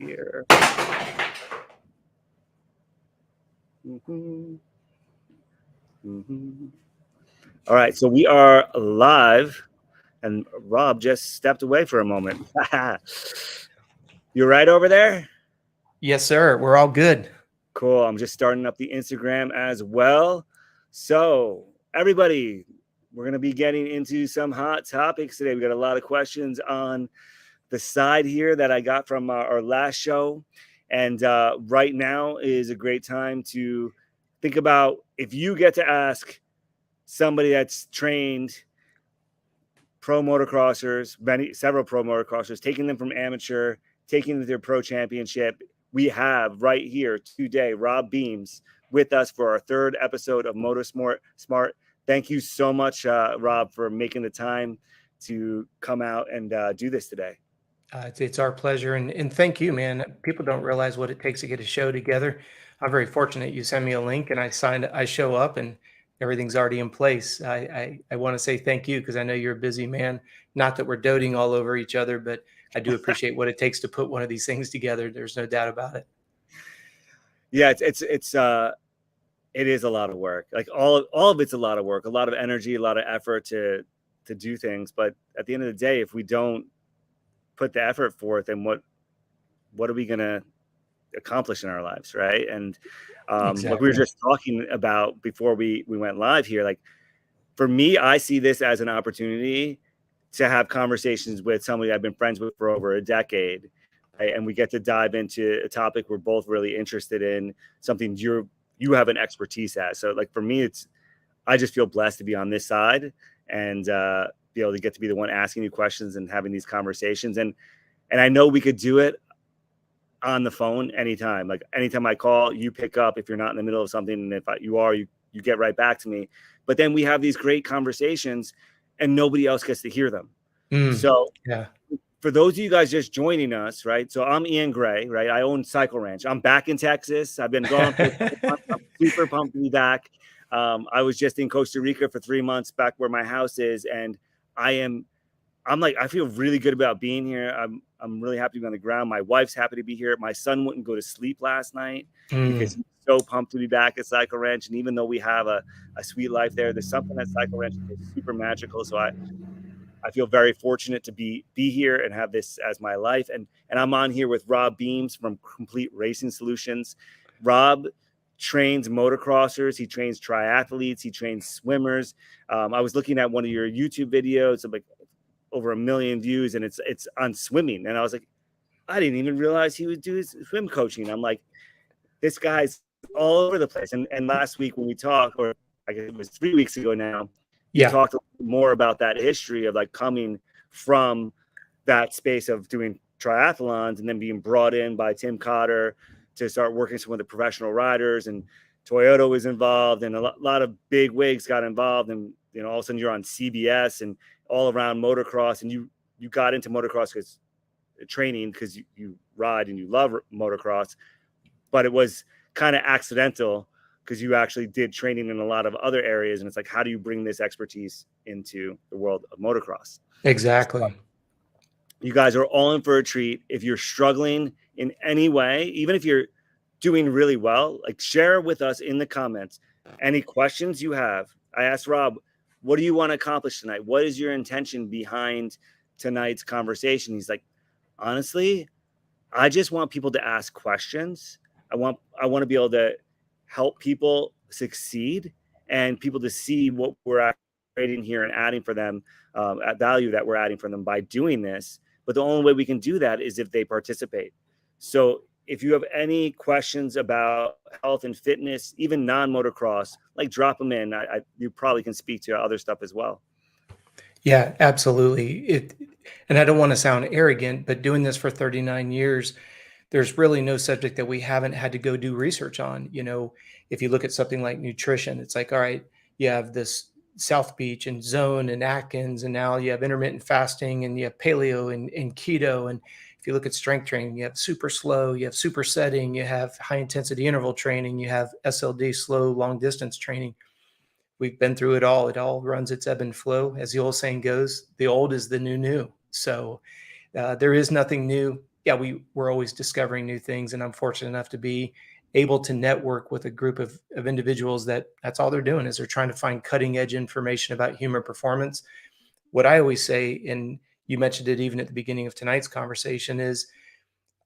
here. All right, so we are live, and Rob just stepped away for a moment. You right over there? Yes, sir. We're all good. Cool. I'm just starting up the Instagram as well. So, everybody, we're going to be getting into some hot topics today. We got a lot of questions on the side here that I got from our last show. And right now is a great time to think about if you get to ask somebody that's trained pro motocrossers, several pro motocrossers, taking them from amateur, taking them to their pro championship. We have right here today Robb Beams with us for our third episode of MotoSmart. Thank you so much, Rob, for making the time to come out and do this today. It's our pleasure. And thank you, man. People don't realize what it takes to get a show together. I'm very fortunate you send me a link and I show up and everything's already in place. I want to say thank you because I know you're a busy man. Not that we're doting all over each other, but I do appreciate what it takes to put one of these things together. There's no doubt about it. Yeah, it is a lot of work. Like all of it's a lot of work, a lot of energy, a lot of effort to do things. But at the end of the day, if we don't put the effort forth, then what are we going to accomplish in our lives, right? And Exactly. like we were just talking about before we went live here, like for me, I see this as an opportunity to have conversations with somebody I've been friends with for over a decade, right? And we get to dive into a topic we're both really interested in, something you have an expertise at. So like for me, I just feel blessed to be on this side and be able to get to be the one asking you questions and having these conversations. And I know we could do it on the phone anytime. Like anytime I call, you pick up if you're not in the middle of something. And if you are, you get right back to me. But then we have these great conversations and nobody else gets to hear them. So yeah. For those of you guys just joining us, right? So I'm Ian Gray, right? I own Cycle Ranch. I'm back in Texas. I've been gone for 3 months. I'm super pumped to be back. I was just in Costa Rica for 3 months, back where my house is, and I feel really good about being here. I'm really happy to be on the ground. My wife's happy to be here. My son wouldn't go to sleep last night because he's so pumped to be back at Cycle Ranch. And even though we have a sweet life there's something at Cycle Ranch that's super magical. So I feel very fortunate to be here and have this as my life. And I'm on here with Robb Beams from Complete Racing Solutions. Robb trains motocrossers. He trains triathletes. He trains swimmers. I was looking at one of your YouTube videos of like over 1 million views, and it's on swimming. And I was like, I didn't even realize he would do his swim coaching. I'm like, this guy's all over the place. And last week when we talked, or I guess it was 3 weeks ago now, you talked more about that history of like coming from that space of doing triathlons and then being brought in by Tim Cotter to start working with some of the professional riders, and Toyota was involved, and a lot of big wigs got involved, and all of a sudden you're on CBS and all around motocross, and you got into motocross because training because you ride and you love motocross, but it was kind of accidental because you actually did training in a lot of other areas. And it's like, how do you bring this expertise into the world of motocross? Exactly. So, you guys are all in for a treat. If you're struggling in any way, even if you're doing really well, like share with us in the comments any questions you have. I asked Rob, what do you want to accomplish tonight? What is your intention behind tonight's conversation? He's like, honestly, I just want people to ask questions. I want to be able to help people succeed and people to see what we're creating here and adding for them, at value that we're adding for them by doing this. But the only way we can do that is if they participate. So if you have any questions about health and fitness, even non-motocross, like drop them in. You probably can speak to other stuff as well. Yeah, absolutely. And I don't want to sound arrogant, but doing this for 39 years, there's really no subject that we haven't had to go do research on. If you look at something like nutrition, it's like, all right, you have this South Beach and Zone and Atkins, and now you have intermittent fasting and you have paleo and keto. And if you look at strength training, you have super slow, you have super setting, you have high intensity interval training, you have SLD, slow long distance training. We've been through it all. It all runs its ebb and flow. As the old saying goes, the old is the new. So there is nothing new. yeah, we're always discovering new things, and I'm fortunate enough to be able to network with a group of individuals that's all they're doing is they're trying to find cutting edge information about human performance. What I always say, and you mentioned it even at the beginning of tonight's conversation, is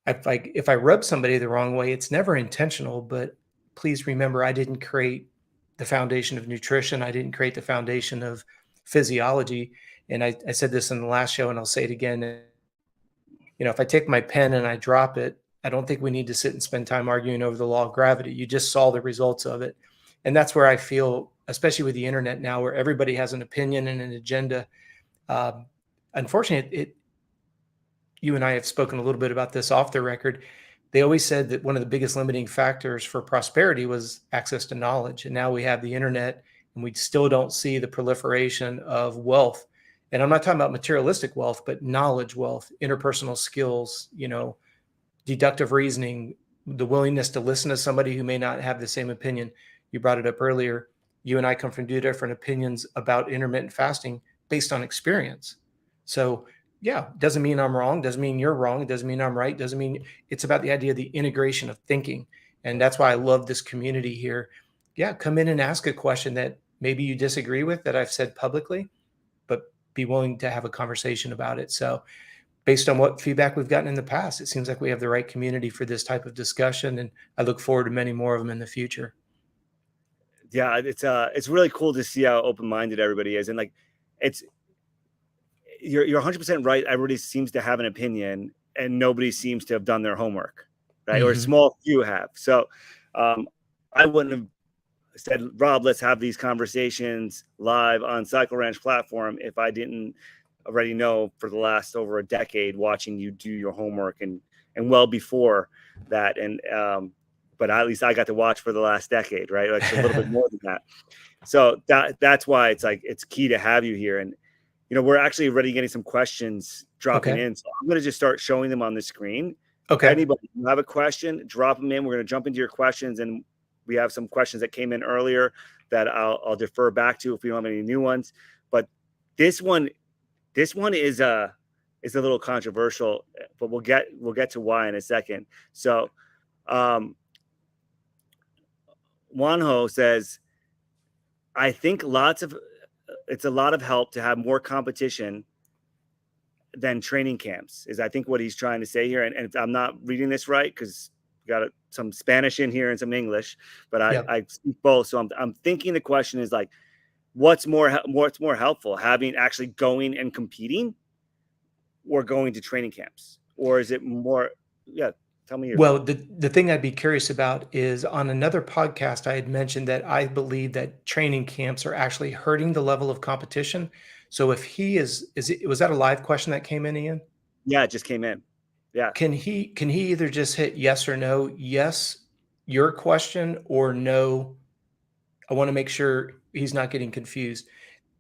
if I rub somebody the wrong way, it's never intentional, but please remember I didn't create the foundation of nutrition. I didn't create the foundation of physiology. And I said this in the last show, and I'll say it again. If I take my pen and I drop it, I don't think we need to sit and spend time arguing over the law of gravity. You just saw the results of it. And that's where I feel, especially with the internet now, where everybody has an opinion and an agenda. Um, Unfortunately, you and I have spoken a little bit about this off the record. They always said that one of the biggest limiting factors for prosperity was access to knowledge. And now we have the internet, and we still don't see the proliferation of wealth. And I'm not talking about materialistic wealth, but knowledge wealth, interpersonal skills, deductive reasoning, the willingness to listen to somebody who may not have the same opinion. You brought it up earlier. You and I come from two different opinions about intermittent fasting based on experience. So, yeah, doesn't mean I'm wrong, doesn't mean you're wrong, it doesn't mean I'm right, doesn't mean it's about the idea of the integration of thinking. And that's why I love this community here. Yeah, come in and ask a question that maybe you disagree with that I've said publicly, but be willing to have a conversation about it. So, based on what feedback we've gotten in the past, it seems like we have the right community for this type of discussion, and I look forward to many more of them in the future. Yeah, it's really cool to see how open-minded everybody is. And like, it's you're 100% right. Everybody seems to have an opinion, and nobody seems to have done their homework, right? Or a Mm-hmm. small few have. So I wouldn't have said, Rob, let's have these conversations live on Cycle Ranch platform if I didn't already know for the last over a decade watching you do your homework, and well before that. And but at least I got to watch for the last decade, right? Like a little bit more than that. So that's why it's key to have you here. And we're actually already getting some questions dropping Okay. in. So I'm going to just start showing them on the screen. Okay. Anybody who have a question, drop them in. We're going to jump into your questions, and we have some questions that came in earlier that I'll defer back to if we don't have any new ones. But this one is a little controversial, but we'll get to why in a second. So Wanho says, I think it's a lot of help to have more competition than training camps, is I think what he's trying to say here. And I'm not reading this right because we got some Spanish in here and some English, but Yeah. I speak both. So I'm thinking the question is like, what's more helpful, having actually going and competing, or going to training camps? Or is it more, yeah, tell me your Well, the thing I'd be curious about is on another podcast, I had mentioned that I believe that training camps are actually hurting the level of competition. So if he was that a live question that came in, Ian? Yeah, it just came in. Yeah. Can he either just hit yes or no? Yes, your question, or no, I want to make sure he's not getting confused.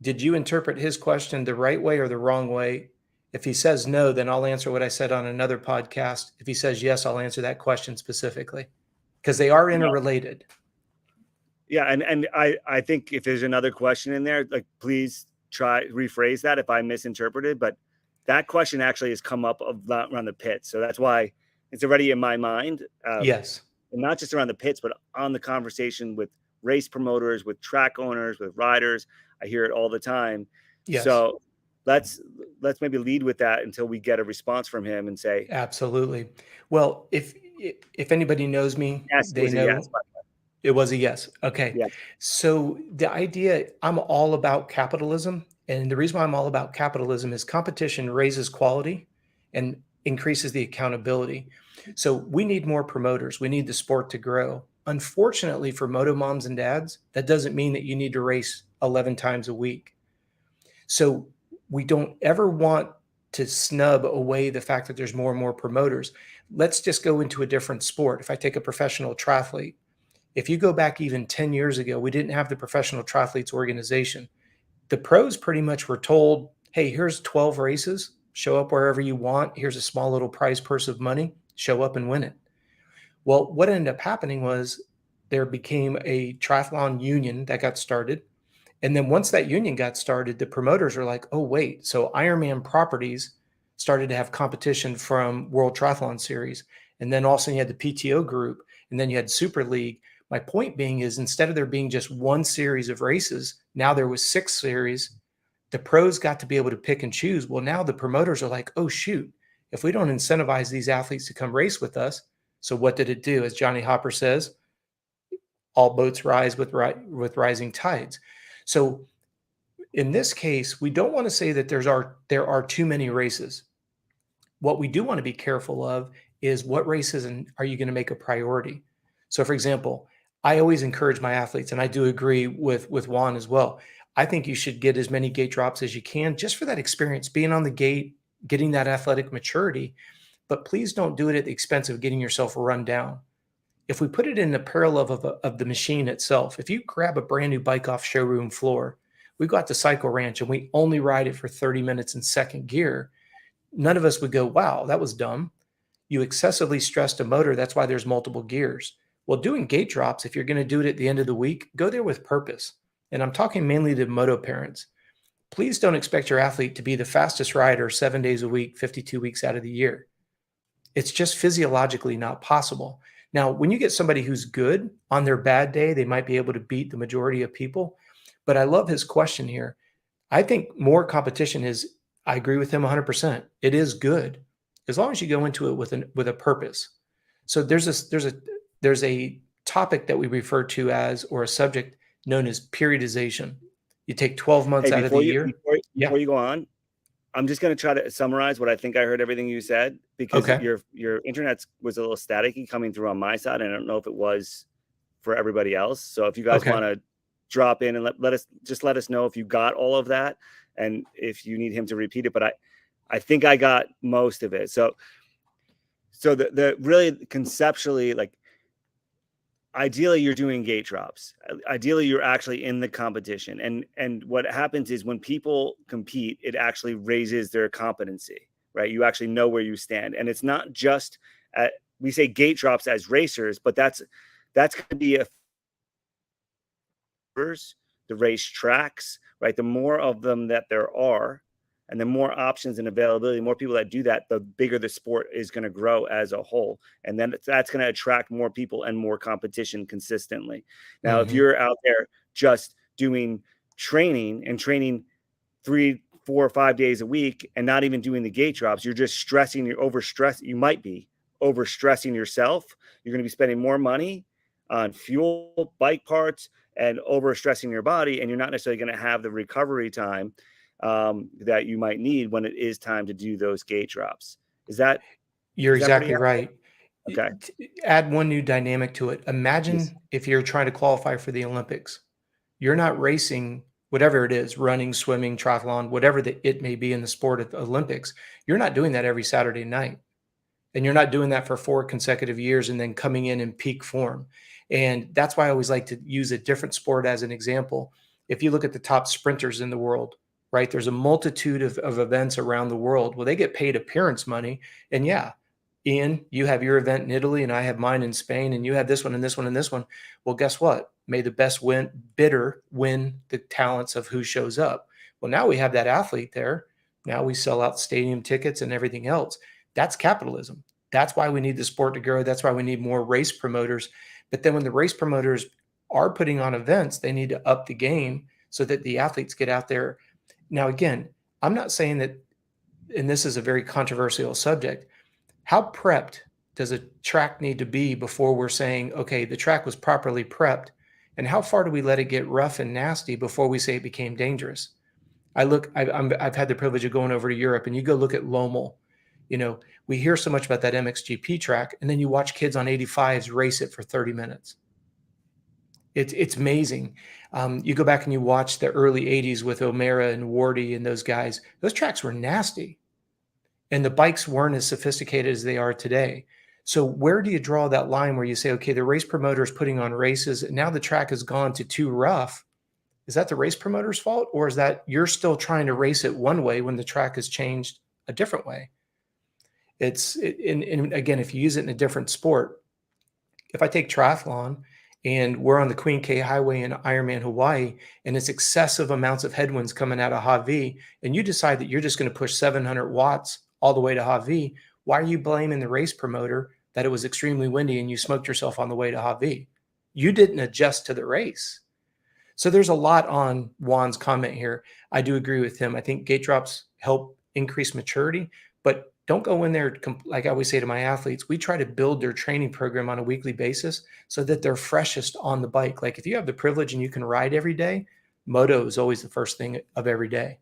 Did you interpret his question the right way or the wrong way? If he says no, then I'll answer what I said on another podcast. If he says yes, I'll answer that question specifically because they are Yeah. interrelated. Yeah. And I think if there's another question in there, like, please try rephrase that if I misinterpreted, but that question actually has come up around the pits. So that's why it's already in my mind. Yes. And not just around the pits, but on the conversation with race promoters, with track owners, with riders. I hear it all the time. Yes. So let's maybe lead with that until we get a response from him and say, Absolutely. Well, if anybody knows me, yes, it they was a yes. know it was a yes. Okay. Yeah. So the idea, I'm all about capitalism. And the reason why I'm all about capitalism is competition raises quality and increases the accountability. So we need more promoters. We need the sport to grow. Unfortunately, for moto moms and dads, that doesn't mean that you need to race 11 times a week. So we don't ever want to snub away the fact that there's more and more promoters. Let's just go into a different sport. If I take a professional triathlete, if you go back even 10 years ago, we didn't have the Professional Triathletes Organization. The pros pretty much were told, hey, here's 12 races, show up wherever you want. Here's a small little prize purse of money, show up and win it. Well, what ended up happening was there became a triathlon union that got started. And then once that union got started, the promoters were like, oh, wait, so Ironman Properties, started to have competition from World Triathlon Series. And then also you had the PTO group, and then you had Super League. My point being is, instead of there being just one series of races, now there was 6 series. The pros got to be able to pick and choose. Well, now the promoters are like, oh, shoot, if we don't incentivize these athletes to come race with us. So what did it do? As Johnny Hopper says, all boats rise with rising tides. So in this case, we don't want to say that there are too many races. What we do want to be careful of is, what races are you going to make a priority? So, for example, I always encourage my athletes, and I do agree with Juan as well. I think you should get as many gate drops as you can, just for that experience, being on the gate, getting that athletic maturity. But please don't do it at the expense of getting yourself run down. If we put it in the parallel of the machine itself, if you grab a brand new bike off showroom floor, we go out to Cycle Ranch and we only ride it for 30 minutes in second gear, none of us would go, wow, that was dumb. You excessively stressed a motor. That's why there's multiple gears. Well, doing gate drops, if you're going to do it at the end of the week, go there with purpose. And I'm talking mainly to moto parents. Please don't expect your athlete to be the fastest rider 7 days a week, 52 weeks out of the year. It's just physiologically not possible. Now, when you get somebody who's good, on their bad day, they might be able to beat the majority of people. But I love his question here. I think more competition is, I agree with him 100%. It is good, as long as you go into it with a purpose. So there's a topic that we refer to as, or a subject known as, periodization. You take 12 months out of the year. Before you go on, I'm just going to try to summarize what I think I heard everything you said, because your internet was a little staticky coming through on my side. And I don't know if it was for everybody else. So if you guys want to drop in and let us know if you got all of that, and if you need him to repeat it. But I think I got most of it. So the really conceptually, like, ideally you're doing gate drops. Ideally you're actually in the competition. And what happens is, when people compete, it actually raises their competency, right? You actually know where you stand. And it's not just we say gate drops as racers, but that's going to be the race tracks, right? The more of them that there are, and the more options and availability, more people that do that, the bigger the sport is going to grow as a whole. And then that's going to attract more people and more competition consistently. Now, if you're out there just doing training 3, 4, 5 days a week and not even doing the gate drops, you're just stressing, you might be overstressing yourself. You're going to be spending more money on fuel, bike parts, and overstressing your body. And you're not necessarily going to have the recovery time that you might need when it is time to do those gate drops. You're exactly right. Okay. Add one new dynamic to it. Imagine if you're trying to qualify for the Olympics. You're not racing, whatever it is, running, swimming, triathlon, whatever it may be in the sport at the Olympics. You're not doing that every Saturday night. And you're not doing that for 4 consecutive years and then coming in peak form. And that's why I always like to use a different sport as an example. If you look at the top sprinters in the world, right, there's a multitude of events around the world. Well, they get paid appearance money. And yeah, Ian, you have your event in Italy and I have mine in Spain, and you have this one and this one and this one. Well, guess what? May the best bidder win the talents of who shows up. Well, now we have that athlete there. Now we sell out stadium tickets and everything else. That's capitalism. That's why we need the sport to grow. That's why we need more race promoters. But then when the race promoters are putting on events, they need to up the game so that the athletes get out there. Now, again, I'm not saying that, and this is a very controversial subject, how prepped does a track need to be before we're saying, okay, the track was properly prepped? And how far do we let it get rough and nasty before we say it became dangerous? I've had the privilege of going over to Europe, and you go look at Lommel. You know, we hear so much about that MXGP track, and then you watch kids on 85s race it for 30 minutes. It's amazing. You go back and you watch the early 80s with O'Mara and Wardy and those guys. Those tracks were nasty. And the bikes weren't as sophisticated as they are today. So where do you draw that line where you say, okay, the race promoter is putting on races, and now the track has gone to too rough? Is that the race promoter's fault? Or is that you're still trying to race it one way when the track has changed a different way? And again, if you use it in a different sport, if I take triathlon and we're on the Queen K Highway in Ironman Hawaii, and it's excessive amounts of headwinds coming out of Hawaii, and you decide that you're just going to push 700 watts all the way to Hawi, why are you blaming the race promoter that it was extremely windy and you smoked yourself on the way to Hawi? You didn't adjust to the race. So there's a lot on Juan's comment here. I do agree with him. I think gate drops help increase maturity, but don't go in there, like I always say to my athletes, we try to build their training program on a weekly basis so that they're freshest on the bike. Like if you have the privilege and you can ride every day, moto is always the first thing of every day,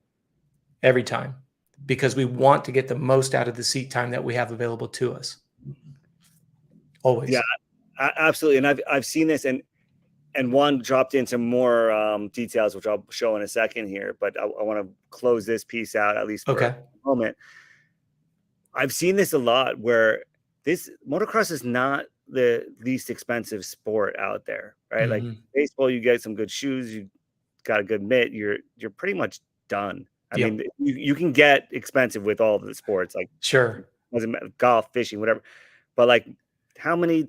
every time, because we want to get the most out of the seat time that we have available to us. Always. Yeah, absolutely. And I've seen this, and Juan dropped in some more details, which I'll show in a second here, but I want to close this piece out, at least for a moment. I've seen this a lot where this motocross is not the least expensive sport out there, right? Like baseball, you get some good shoes, you got a good mitt, you're pretty much done. I mean, you can get expensive with all the sports, like sure, doesn't matter, golf, fishing, whatever. But like, how many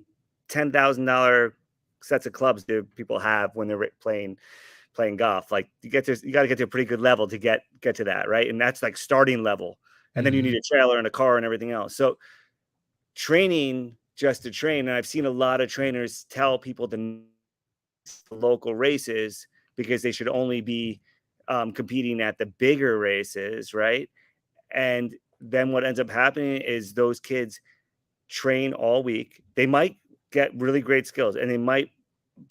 $10,000 sets of clubs do people have when they're playing golf? Like you got to get to a pretty good level to get to that, right? And that's like starting level. And then you need a trailer and a car and everything else. So training just to train, and I've seen a lot of trainers tell people to local races because they should only be competing at the bigger races, right? And then what ends up happening is those kids train all week. They might get really great skills and they might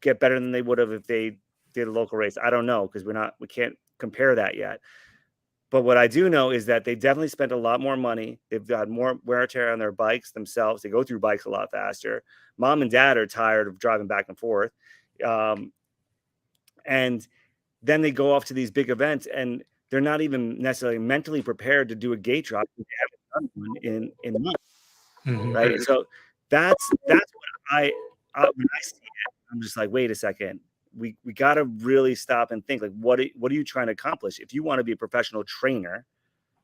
get better than they would have if they did a local race. I don't know, because we can't compare that yet. But what I do know is that they definitely spent a lot more money. They've got more wear and tear on their bikes themselves. They go through bikes a lot faster. Mom and dad are tired of driving back and forth. And then they go off to these big events and they're not even necessarily mentally prepared to do a gate drop. They haven't done one in months, right? So that's what when I see it, I'm just like, wait a second. We got to really stop and think, like, what are you trying to accomplish? If you want to be a professional trainer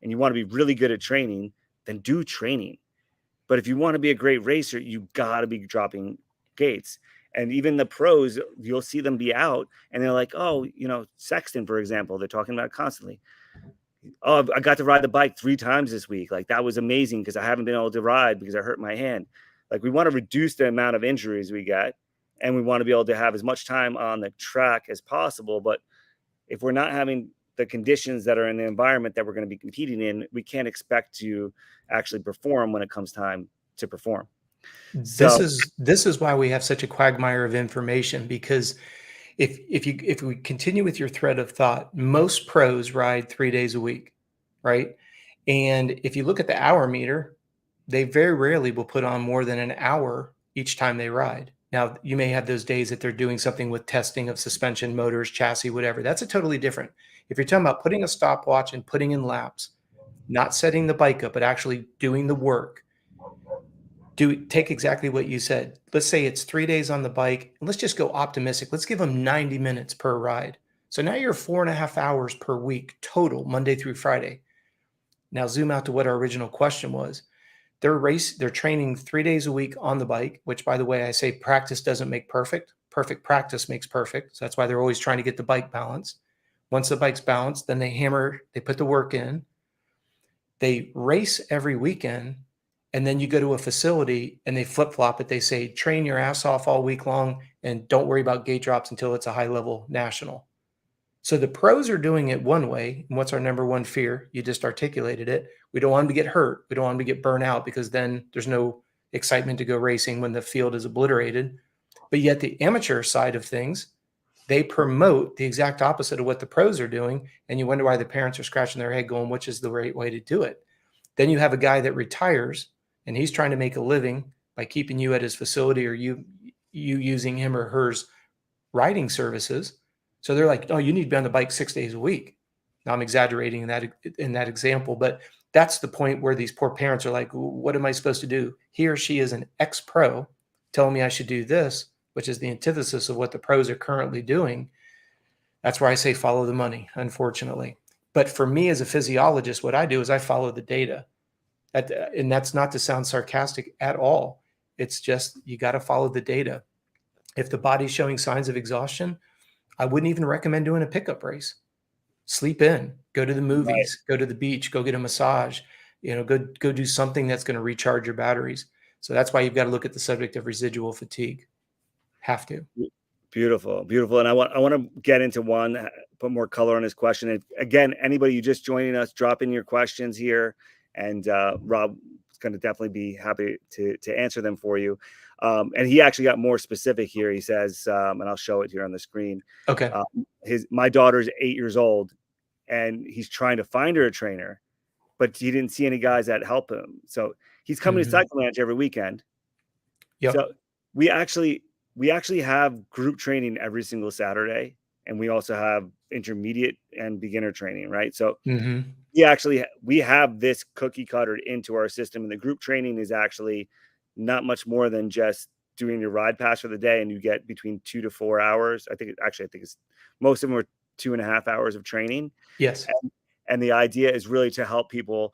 and you want to be really good at training, then do training. But if you want to be a great racer, you got to be dropping gates. And even the pros, you'll see them be out and they're like, oh, Sexton, for example, they're talking about it constantly. Oh, I got to ride the bike 3 times this week. Like, that was amazing because I haven't been able to ride because I hurt my hand. Like, we want to reduce the amount of injuries we get. And we want to be able to have as much time on the track as possible. But if we're not having the conditions that are in the environment that we're going to be competing in, we can't expect to actually perform when it comes time to perform. This is why we have such a quagmire of information, because if we continue with your thread of thought, most pros ride 3 days a week, right? And if you look at the hour meter, they very rarely will put on more than an hour each time they ride. Now, you may have those days that they're doing something with testing of suspension, motors, chassis, whatever. That's a totally different. If you're talking about putting a stopwatch and putting in laps, not setting the bike up, but actually doing the work, take exactly what you said. Let's say it's 3 days on the bike. And let's just go optimistic. Let's give them 90 minutes per ride. So now you're 4.5 hours per week total, Monday through Friday. Now zoom out to what our original question was. They're training 3 days a week on the bike, which, by the way, I say practice doesn't make perfect. Perfect practice makes perfect. So that's why they're always trying to get the bike balanced. Once the bike's balanced, then they put the work in. They race every weekend, and then you go to a facility and they flip-flop it. They say, train your ass off all week long and don't worry about gate drops until it's a high-level national. So the pros are doing it one way. And what's our number one fear? You just articulated it. We don't want them to get hurt. We don't want them to get burnt out, because then there's no excitement to go racing when the field is obliterated. But yet the amateur side of things, they promote the exact opposite of what the pros are doing. And you wonder why the parents are scratching their head going, which is the right way to do it? Then you have a guy that retires and he's trying to make a living by keeping you at his facility, or you using him or hers riding services. So they're like, oh, you need to be on the bike 6 days a week. Now I'm exaggerating in that example, but that's the point where these poor parents are like, what am I supposed to do? He or she is an ex-pro telling me I should do this, which is the antithesis of what the pros are currently doing. That's where I say follow the money, unfortunately. But for me as a physiologist, what I do is I follow the data. And that's not to sound sarcastic at all. It's just you got to follow the data. If the body's showing signs of exhaustion, I wouldn't even recommend doing a pickup race. Sleep in, go to the movies, go to the beach, go get a massage, Go do something that's going to recharge your batteries. So that's why you've got to look at the subject of residual fatigue. Have to. Beautiful, beautiful. And I want to get into one, put more color on his question. And again, anybody you just joining us, drop in your questions here, and Rob is going to definitely be happy to answer them for you. And he actually got more specific here. He says, and I'll show it here on the screen. Okay. My daughter's 8 years old, and he's trying to find her a trainer, but he didn't see any guys that help him. So he's coming to Cycle Ranch every weekend. Yep. So we actually have group training every single Saturday, and we also have intermediate and beginner training, right? So we have this cookie cuttered into our system, and the group training is actually not much more than just doing your ride pass for the day, and you get between 2 to 4 hours. I think it's most of them are 2.5 hours of training. Yes. And the idea is really to help people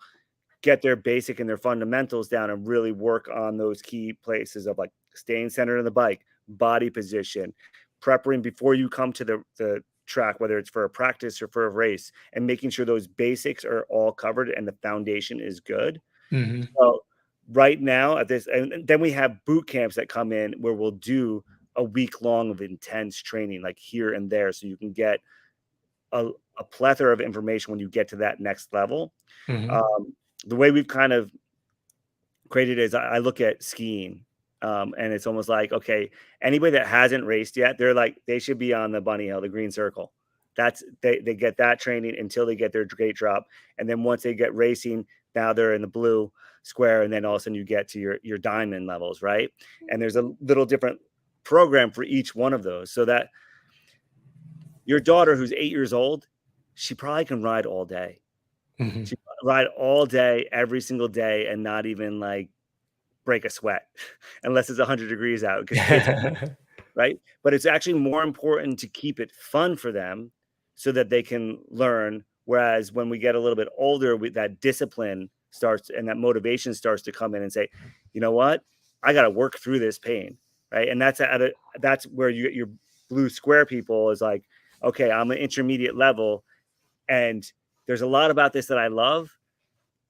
get their basic and their fundamentals down and really work on those key places of like staying centered on the bike, body position, preparing before you come to the track, whether it's for a practice or for a race, and making sure those basics are all covered and the foundation is good. So right now at this, and then we have boot camps that come in where we'll do a week long of intense training, like here and there. So you can get a plethora of information when you get to that next level. The way we've kind of created is I look at skiing, and it's almost like, okay, anybody that hasn't raced yet, they should be on the bunny hill, the green circle. They get that training until they get their gate drop. And then once they get racing, now they're in the blue square. And then all of a sudden you get to your diamond levels. Right. And there's a little different program for each one of those, so that your daughter, who's 8 years old, she probably can ride all day. She can ride all day, every single day, and not even like break a sweat unless it's 100 degrees out, because kids, right? But it's actually more important to keep it fun for them so that they can learn. Whereas when we get a little bit older, that discipline starts and that motivation starts to come in and say, you know what, I got to work through this pain, right? And that's where you get your blue square people is like, okay, I'm an intermediate level, and there's a lot about this that I love,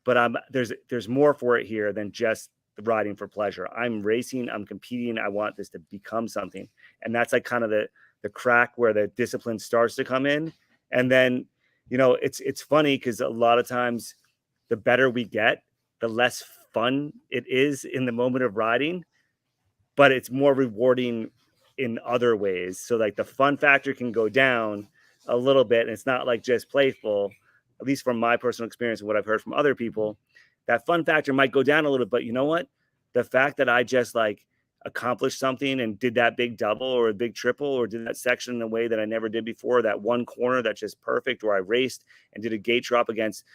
but there's more for it here than just the riding for pleasure. I'm racing, I'm competing, I want this to become something. And that's like kind of the crack where the discipline starts to come in. And then, it's funny because a lot of times the better we get, the less fun it is in the moment of riding, but it's more rewarding in other ways. So like the fun factor can go down a little bit, and it's not like just playful, at least from my personal experience and what I've heard from other people. That fun factor might go down a little bit, but you know what? The fact that I just like accomplished something and did that big double or a big triple or did that section in a way that I never did before, that one corner that's just perfect, or I raced and did a gate drop against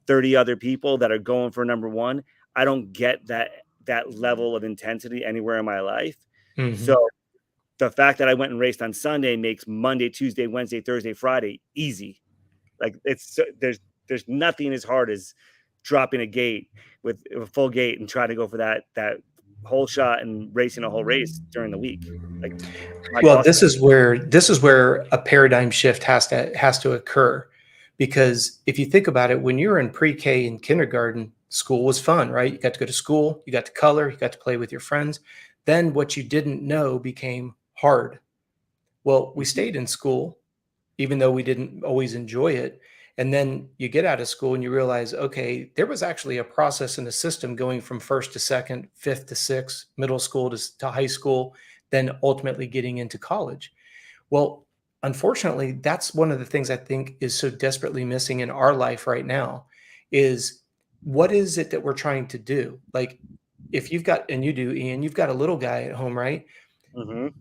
30 other people that are going for number one. I don't get that level of intensity anywhere in my life. So the fact that I went and raced on Sunday makes Monday, Tuesday, Wednesday, Thursday, Friday easy. Like there's nothing as hard as dropping a gate with a full gate and trying to go for that whole shot and racing a whole race during the week. Like, well, this is where a paradigm shift has to occur, because if you think about it, when you were in pre-K and kindergarten, school was fun, right? You got to go to school, you got to color, you got to play with your friends. Then what you didn't know became hard. Well, we stayed in school, even though we didn't always enjoy it. And then you get out of school and you realize, okay, there was actually a process in the system going from first to second, fifth to sixth, middle school to high school, then ultimately getting into college. Well, unfortunately, that's one of the things I think is so desperately missing in our life right now is, what is it that we're trying to do? Like, if you've got, and you do, Ian, you've got a little guy at home, right?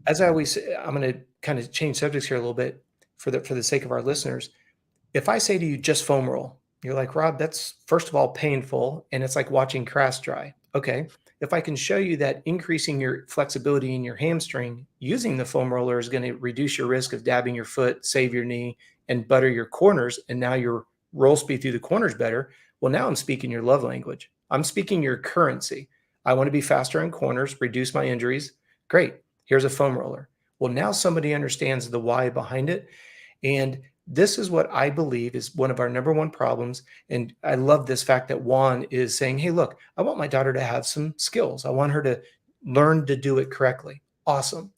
As I always say, I'm going to kind of change subjects here a little bit for the sake of our listeners. If I say to you, just foam roll, you're like, Rob, that's first of all painful, and it's like watching grass dry. Okay. If I can show you that increasing your flexibility in your hamstring using the foam roller is going to reduce your risk of dabbing your foot, save your knee, and butter your corners, and now your roll speed through the corners better. Well, now I'm speaking your love language. I'm speaking your currency. I want to be faster in corners, reduce my injuries. Great. Here's a foam roller. Well, now somebody understands the why behind it. And This is what I believe is one of our number one problems. And I love this fact that Juan is saying, hey, look, I want my daughter to have some skills. I want her to learn to do it correctly. Awesome.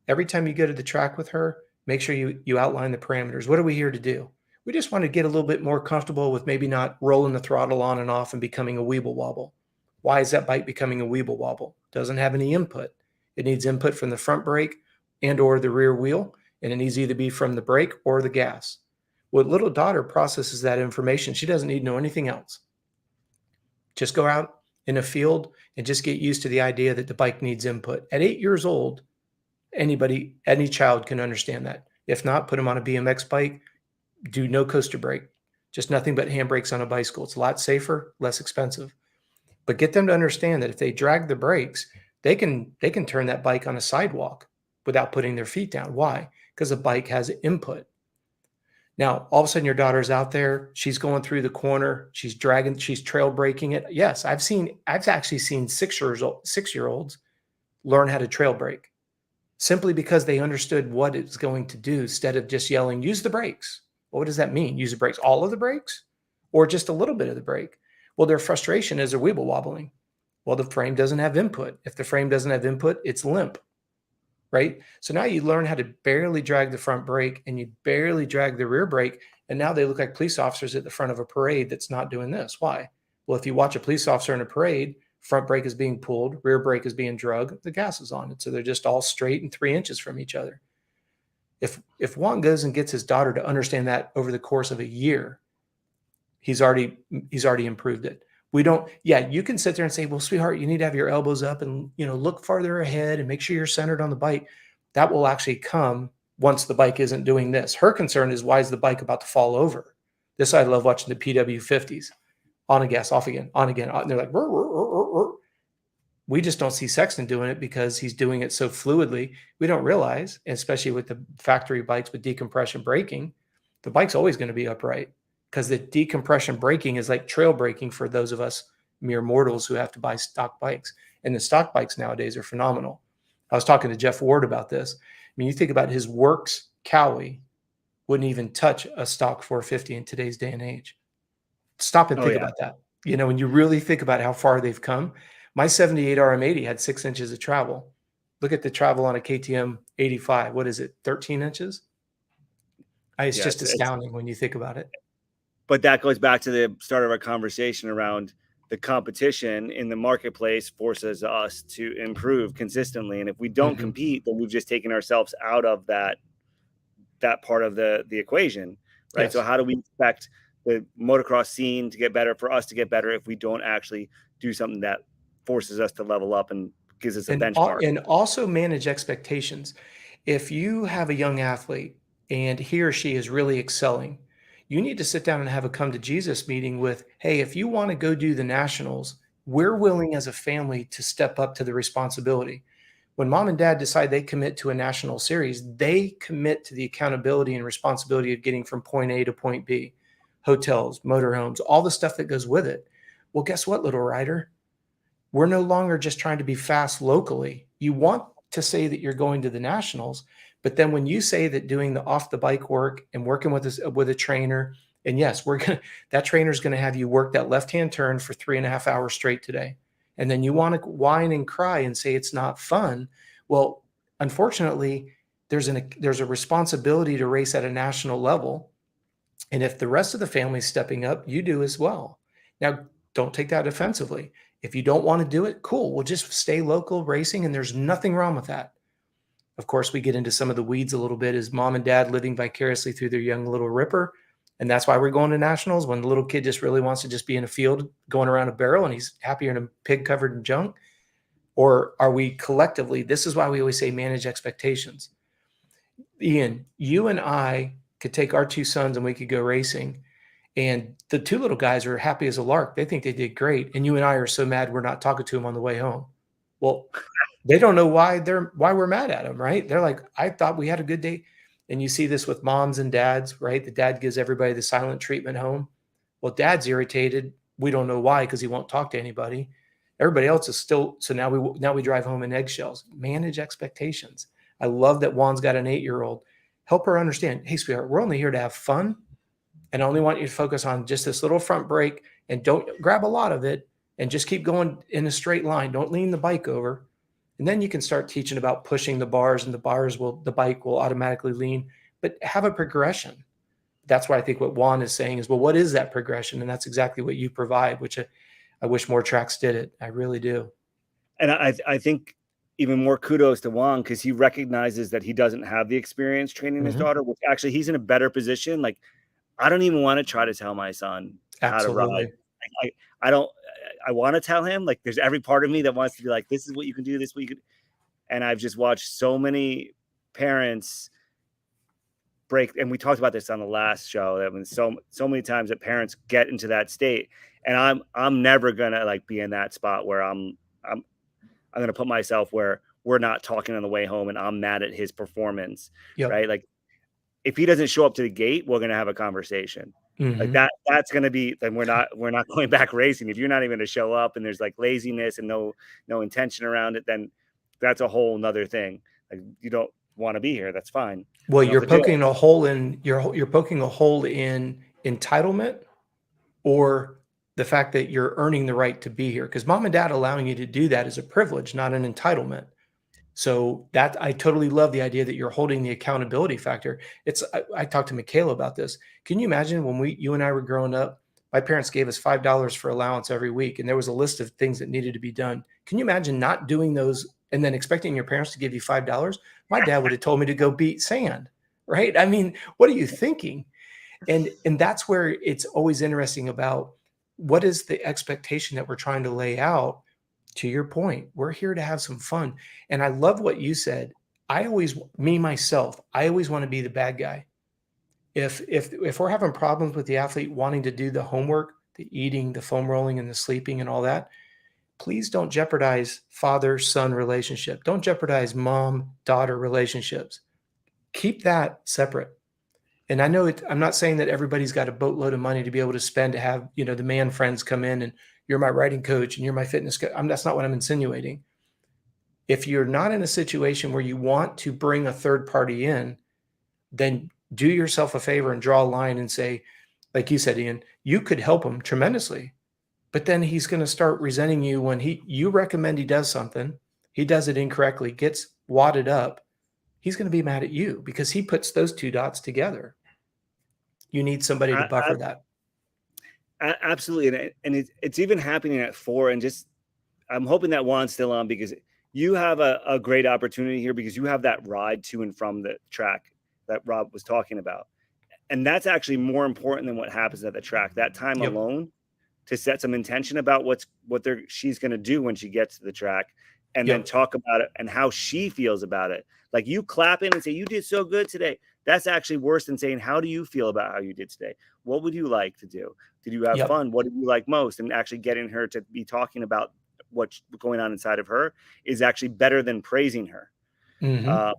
Every time you go to the track with her, make sure you outline the parameters. What are we here to do? We just want to get a little bit more comfortable with maybe not rolling the throttle on and off and becoming a weeble wobble. Why is that bike becoming a weeble wobble? Doesn't have any input. It needs input from the front brake and or the rear wheel, and it needs to either be from the brake or the gas. What little daughter processes that information. She doesn't need to know anything else. Just go out in a field and just get used to the idea that the bike needs input. At 8 years old, any child can understand that. If not, put them on a BMX bike, do no coaster brake, just nothing but handbrakes on a bicycle. It's a lot safer, less expensive. But get them to understand that if they drag the brakes, they can turn that bike on a sidewalk without putting their feet down. Why? Because the bike has input. Now, all of a sudden your daughter's out there, she's going through the corner, she's trail braking it. Yes, I've actually seen 6-year-olds learn how to trail brake simply because they understood what it's going to do instead of just yelling, use the brakes. Well, what does that mean? Use the brakes, all of the brakes, or just a little bit of the brake? Well, their frustration is they're weeble wobbling. Well, the frame doesn't have input. If the frame doesn't have input, it's limp, right? So now you learn how to barely drag the front brake and you barely drag the rear brake. And now they look like police officers at the front of a parade that's not doing this. Why? Well, if you watch a police officer in a parade, front brake is being pulled, rear brake is being drugged, the gas is on it. So they're just all straight and 3 inches from each other. If Juan goes and gets his daughter to understand that over the course of a year, he's already improved it. You can sit there and say, well, sweetheart, you need to have your elbows up and, look farther ahead and make sure you're centered on the bike. That will actually come once the bike isn't doing this. Her concern is, why is the bike about to fall over? This, I love watching the PW50s. On a gas, off again, on again. And they're like, rrr, rrr, rrr, rrr. We just don't see Sexton doing it because he's doing it so fluidly. We don't realize, especially with the factory bikes with decompression braking, the bike's always going to be upright because the decompression braking is like trail braking for those of us mere mortals who have to buy stock bikes. And the stock bikes nowadays are phenomenal. I was talking to Jeff Ward about this. I mean, you think about his Works Cowie wouldn't even touch a stock 450 in today's day and age. Stop and think about that. When you really think about how far they've come. My 78 RM80 had 6 inches of travel. Look at the travel on a KTM 85. What is it, 13 inches? It's just astounding when you think about it. But that goes back to the start of our conversation around the competition in the marketplace forces us to improve consistently. And if we don't compete, then we've just taken ourselves out of that part of the equation, right? Yes. So how do we expect the motocross scene to get better, for us to get better, if we don't actually do something that forces us to level up and gives us a benchmark? And also manage expectations. If you have a young athlete and he or she is really excelling, you need to sit down and have a come to Jesus meeting with, hey, if you want to go do the nationals, we're willing as a family to step up to the responsibility. When mom and dad decide they commit to a national series, they commit to the accountability and responsibility of getting from point A to point B. Hotels, motorhomes, all the stuff that goes with it. Well, guess what, little rider? We're no longer just trying to be fast locally. You want to say that you're going to the nationals, but then when you say that doing the off the bike work and working with a trainer, and yes, that trainer's going to have you work that left-hand turn for 3.5 hours straight today. And then you want to whine and cry and say it's not fun. Well, unfortunately, there's a responsibility to race at a national level. And if the rest of the family's stepping up, you do as well. Now, don't take that offensively. If you don't want to do it, cool. We'll just stay local racing, and there's nothing wrong with that. Of course, we get into some of the weeds a little bit as mom and dad living vicariously through their young little ripper. And that's why we're going to nationals, when the little kid just really wants to just be in a field going around a barrel and he's happier in a pig covered in junk. Or are we collectively, this is why we always say manage expectations. Ian, you and I could take our 2 sons and we could go racing. And the 2 little guys are happy as a lark. They think they did great. And you and I are so mad we're not talking to them on the way home. Well, they don't know why we're mad at them, right? They're like, I thought we had a good day. And you see this with moms and dads, right? The dad gives everybody the silent treatment home. Well, dad's irritated. We don't know why, because he won't talk to anybody. Everybody else is still. So now we drive home in eggshells. Manage expectations. I love that Juan's got an 8-year-old. help her understand, hey, sweetheart, we're only here to have fun. And I only want you to focus on just this little front brake and don't grab a lot of it and just keep going in a straight line. Don't lean the bike over. And then you can start teaching about pushing the bars, and the bike will automatically lean, but have a progression. That's why I think what Juan is saying is, well, what is that progression? And that's exactly what you provide, which I wish more tracks did it. I really do. And I think even more kudos to Wong, because he recognizes that he doesn't have the experience training his daughter, which actually he's in a better position. Like, I don't even want to try to tell my son how to ride. Absolutely. I don't, I want to tell him, like, there's every part of me that wants to be like, this is what you can do, this is what you can. And I've just watched so many parents break, and we talked about this on the last show, that when so many times that parents get into that state, and I'm never gonna like be in that spot where I'm gonna put myself where we're not talking on the way home and I'm mad at his performance, right? Like, if he doesn't show up to the gate, we're gonna have a conversation. Like that's gonna be, then we're not going back racing. If you're not even gonna show up and there's like laziness and no intention around it, then that's a whole nother thing. Like, you don't want to be here, that's fine. Well, you're poking a hole in entitlement, or the fact that you're earning the right to be here, because mom and dad allowing you to do that is a privilege, not an entitlement. So that, I totally love the idea that you're holding the accountability factor. I talked to Michaela about this. Can you imagine when you and I were growing up, my parents gave us $5 for allowance every week, and there was a list of things that needed to be done. Can you imagine not doing those and then expecting your parents to give you $5? My dad would have told me to go beat sand, right? I mean, what are you thinking? And that's where it's always interesting about what is the expectation that we're trying to lay out. To your point, we're here to have some fun. And I love what you said. I always want to be the bad guy. If we're having problems with the athlete wanting to do the homework, the eating, the foam rolling, and the sleeping and all that, please don't jeopardize father-son relationship. Don't jeopardize mom-daughter relationships. Keep that separate. And I know I'm not saying that everybody's got a boatload of money to be able to spend to have, the man friends come in and you're my riding coach and you're my fitness coach. That's not what I'm insinuating. If you're not in a situation where you want to bring a third party in, then do yourself a favor and draw a line and say, like you said, Ian, you could help him tremendously, but then he's going to start resenting you when you recommend he does something, he does it incorrectly, gets wadded up. He's going to be mad at you because he puts those two dots together. You need somebody to buffer that. Absolutely. And it's even happening at 4. And just, I'm hoping that Juan's still on, because you have a great opportunity here, because you have that ride to and from the track that Rob was talking about. And that's actually more important than what happens at the track. That time alone to set some intention about what she's going to do when she gets to the track, and then talk about it and how she feels about it. Like, you clap in and say, you did so good today. That's actually worse than saying, how do you feel about how you did today? What would you like to do? Did you have fun? What did you like most? And actually getting her to be talking about what's going on inside of her is actually better than praising her.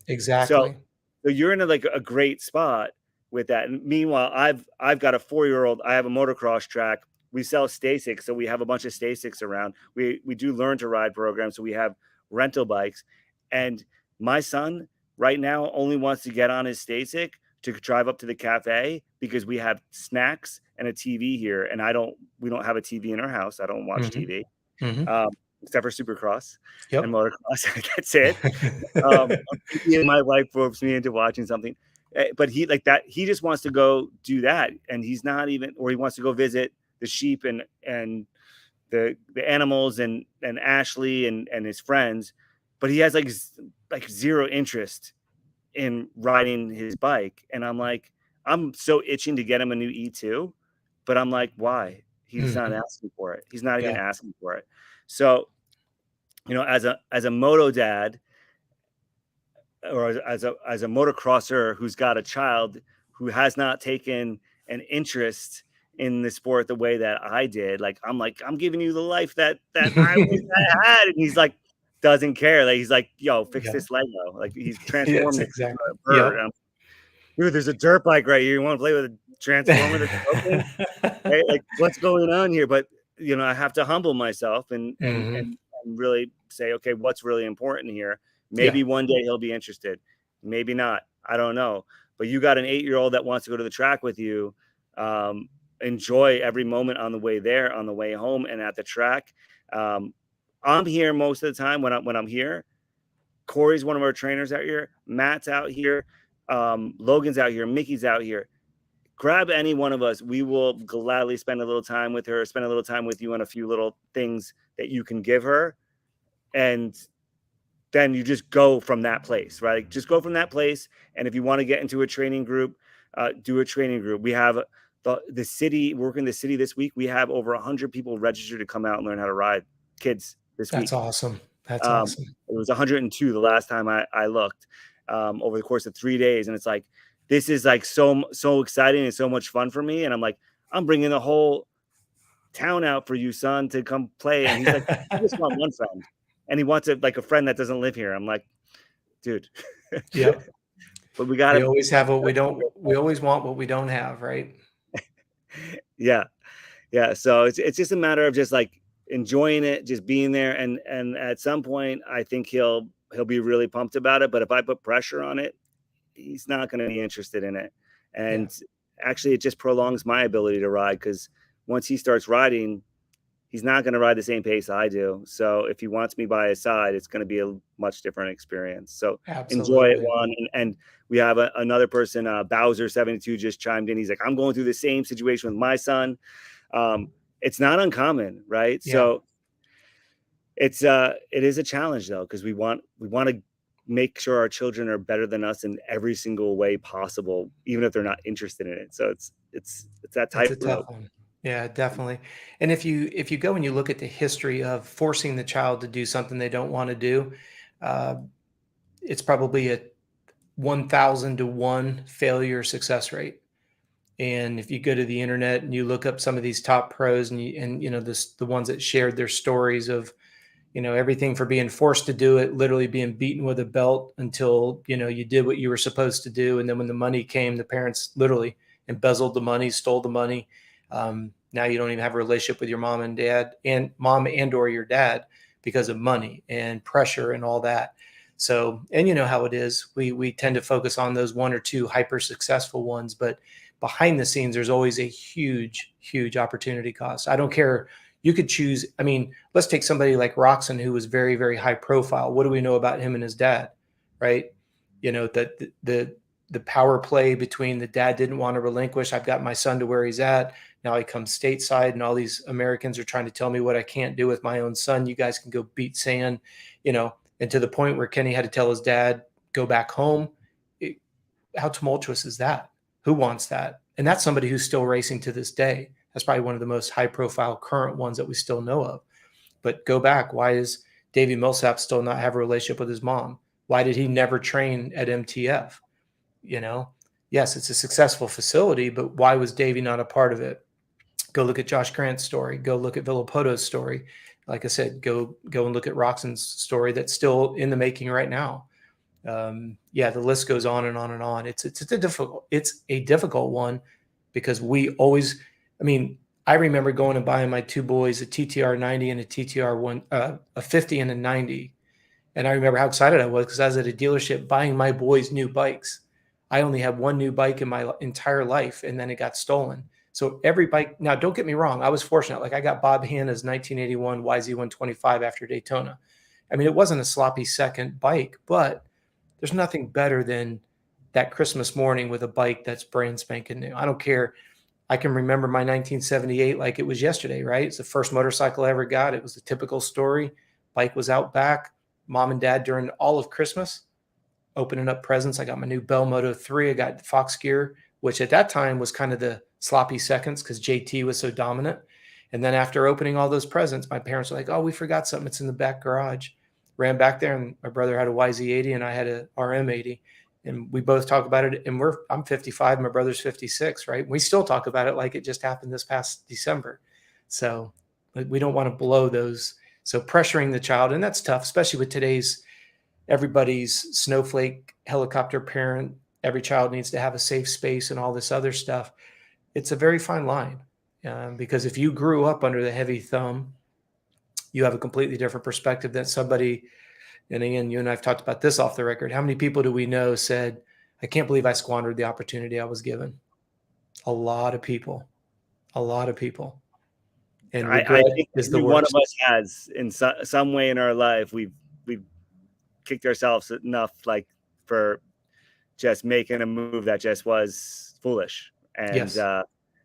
Exactly. So you're in a great spot with that. And meanwhile, I've got a 4-year-old. I have a motocross track. We sell Stasics, so we have a bunch of Stasics around. We do learn to ride programs, so we have rental bikes. And my son right now only wants to get on his Stasic to drive up to the cafe, because we have snacks and a TV here, and we don't have a TV in our house. I don't watch TV, except for Supercross and motocross. That's it. My wife ropes me into watching something, but he just wants to go do that, and he's not even, or he wants to go visit the sheep and the animals and Ashley and his friends, but he has like zero interest in riding his bike. And I'm so itching to get him a new E2, but I'm like, why? He's not asking for it. He's not even asking for it. So, as a moto dad, or as a motocrosser who's got a child who has not taken an interest in the sport the way that I did, I'm giving you the life that I wish I had. And he's like, doesn't care. Like, he's like, yo, fix this Lego. Like, he's transformed exactly. into a bird. Dude, there's a dirt bike right here. You want to play with a transformer that's broken? Right? Like, what's going on here? But I have to humble myself and really say, okay, what's really important here? Maybe one day he'll be interested. Maybe not. I don't know. but you got an 8-year-old that wants to go to the track with you. Enjoy every moment on the way there, on the way home, and at the track. I'm here most of the time when I'm here. Corey's one of our trainers out here. Matt's out here. Logan's out here. Mickey's out here. Grab any one of us. We will gladly spend a little time with her, spend a little time with you on a few little things that you can give her. And then you just go from that place, right? Just go from that place. And if you want to get into a training group, do a training group. We have the city, working the city this week. We have over 100 people registered to come out and learn how to ride, kids, this week. That's awesome. That's awesome. It was 102 the last time I looked, over the course of 3 days. And it's like, this is like so exciting and so much fun for me. And I'm like, I'm bringing the whole town out for you, son, to come play. And he's like, I just want one friend. And he wants a friend that doesn't live here. I'm like, dude. Yep. But we always have what we don't. We always want what we don't have, right? Yeah. So it's just a matter of just like enjoying it, just being there. And at some point, I think he'll be really pumped about it. But if I put pressure on it, he's not going to be interested in it. And actually, it just prolongs my ability to ride, because once he starts riding, he's not going to ride the same pace I do. So if he wants me by his side, it's going to be a much different experience. So Enjoy it, Juan. And we have another person, Bowser72, just chimed in. He's like, I'm going through the same situation with my son. It's not uncommon, right? Yeah. So it is a challenge, though, because we want to make sure our children are better than us in every single way possible, even if they're not interested in it. So it's that type of tough one. Yeah, definitely. And if you go and you look at the history of forcing the child to do something they don't want to do, it's probably a 1,000 to 1 failure success rate. And if you go to the internet and you look up some of these top pros and the ones that shared their stories of, everything for being forced to do it, literally being beaten with a belt until, you did what you were supposed to do. And then when the money came, the parents literally embezzled the money, stole the money. Now you don't even have a relationship with your mom and dad, and mom and or your dad, because of money and pressure and all that. So, and you know how it is. We tend to focus on those 1 or 2 hyper successful ones, but behind the scenes, there's always a huge, huge opportunity cost. I don't care. You could choose. I mean, let's take somebody like Roxon, who was very, very high profile. What do we know about him and his dad? Right. That the power play between the dad didn't want to relinquish. I've got my son to where he's at. Now he comes stateside, and all these Americans are trying to tell me what I can't do with my own son. You guys can go beat sand, and to the point where Kenny had to tell his dad, go back home. How tumultuous is that? Who wants that? And that's somebody who's still racing to this day. That's probably one of the most high profile current ones that we still know of. But go back. Why does Davey Millsap still not have a relationship with his mom? Why did he never train at MTF? Yes, it's a successful facility, but why was Davey not a part of it? Go look at Josh Grant's story. Go look at Villapoto's story. Like I said, go and look at Roxon's story that's still in the making right now. The list goes on and on and on. It's a difficult one, because we always, I remember going and buying my 2 boys a TTR 90 and a TTR a 50 and a 90. And I remember how excited I was, because I was at a dealership buying my boys new bikes. I only had 1 new bike in my entire life, and then it got stolen. So every bike, now don't get me wrong, I was fortunate. Like, I got Bob Hanna's 1981 YZ125 after Daytona. It wasn't a sloppy second bike, but there's nothing better than that Christmas morning with a bike that's brand spanking new. I don't care. I can remember my 1978 like it was yesterday, right? It's the first motorcycle I ever got. It was a typical story. Bike was out back. Mom and dad during all of Christmas, opening up presents. I got my new Bell Moto 3. I got Fox gear, which at that time was kind of the sloppy seconds because JT was so dominant. And then after opening all those presents, my parents were like, oh, we forgot something. It's in the back garage. Ran back there, and my brother had a YZ80 and I had a RM80. And we both talk about it. And I'm 55, my brother's 56, right? We still talk about it like it just happened this past December. So we don't want to blow those. So pressuring the child, and that's tough, especially with today's everybody's snowflake helicopter parent. Every child needs to have a safe space and all this other stuff. It's a very fine line, because if you grew up under the heavy thumb, you have a completely different perspective than somebody. And again, you and I've talked about this off the record. How many people do we know said, I can't believe I squandered the opportunity I was given. A lot of people, and I regret think is the every one of worst. us has in some way in our life, we've kicked ourselves enough, like, for just making a move that just was foolish. Yes.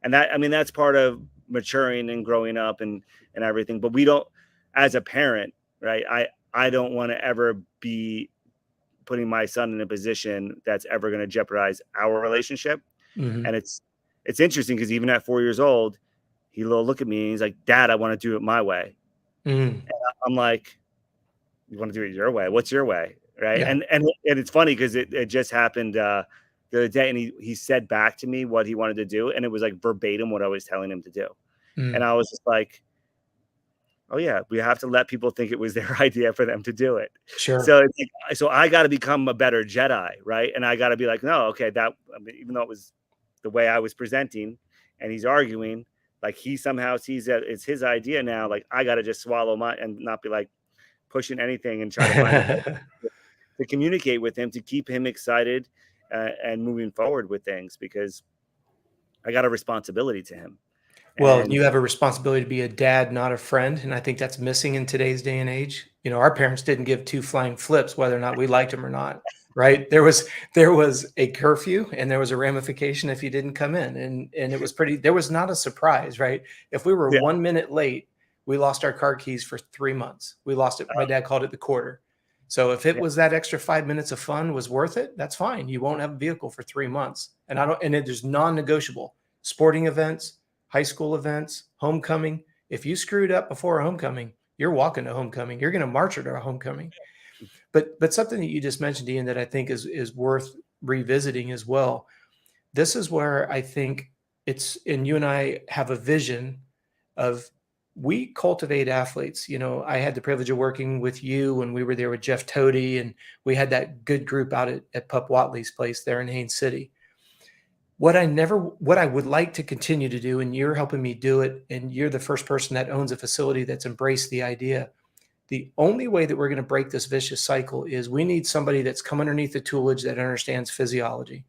And that, I mean, that's part of maturing and growing up and everything. But we don't, as a parent, right? I don't want to ever be putting my son in a position that's ever going to jeopardize our relationship. Mm-hmm. And it's interesting because even at 4 years old, he'll look at me and he's like, "Dad, I want to do it my way." Mm-hmm. I'm like, "You want to do it your way? What's your way?" Right? Yeah. And it's funny because it just happened the other day, and he said back to me what he wanted to do, and it was like verbatim what I was telling him to do. And Mm. I was just like, "Oh yeah, we have to let people think it was their idea for them to do it." Sure. So it's like, so I got to become a better Jedi, right? And I got to be like, "No, okay, that, I mean, even though it was the way I was presenting, and he's arguing, like, he somehow sees that it's his idea now. Like, I got to just swallow my and not be like pushing anything and try to find a way to communicate with him to keep him excited and moving forward with things, because I got a responsibility to him." Well, And you have a responsibility to be a dad, not a friend, and I think that's missing in today's day and age. Our parents didn't give two flying flips whether or not we liked them or not, right? There was a curfew and there was a ramification if you didn't come in, and it was pretty. There was not a surprise, right? If we were yeah, 1 minute late, we lost our car keys for 3 months. We lost it. My dad called it the quarter. So if it yeah, was that extra 5 minutes of fun was worth it, that's fine. You won't have a vehicle for 3 months, and I don't. And it is non-negotiable. Sporting events, high school events, homecoming. If you screwed up before a homecoming, you're walking to homecoming. You're going to march to a homecoming. But something that you just mentioned, Ian, that I think is worth revisiting as well. This is where I think and you and I have a vision of, we cultivate athletes. I had the privilege of working with you when we were there with Jeff Tody, and we had that good group out at Pup Watley's place there in Haines City. What I would like to continue to do, and you're helping me do it, and you're the first person that owns a facility that's embraced the idea. The only way that we're going to break this vicious cycle is we need somebody that's come underneath the toolage that understands physiology.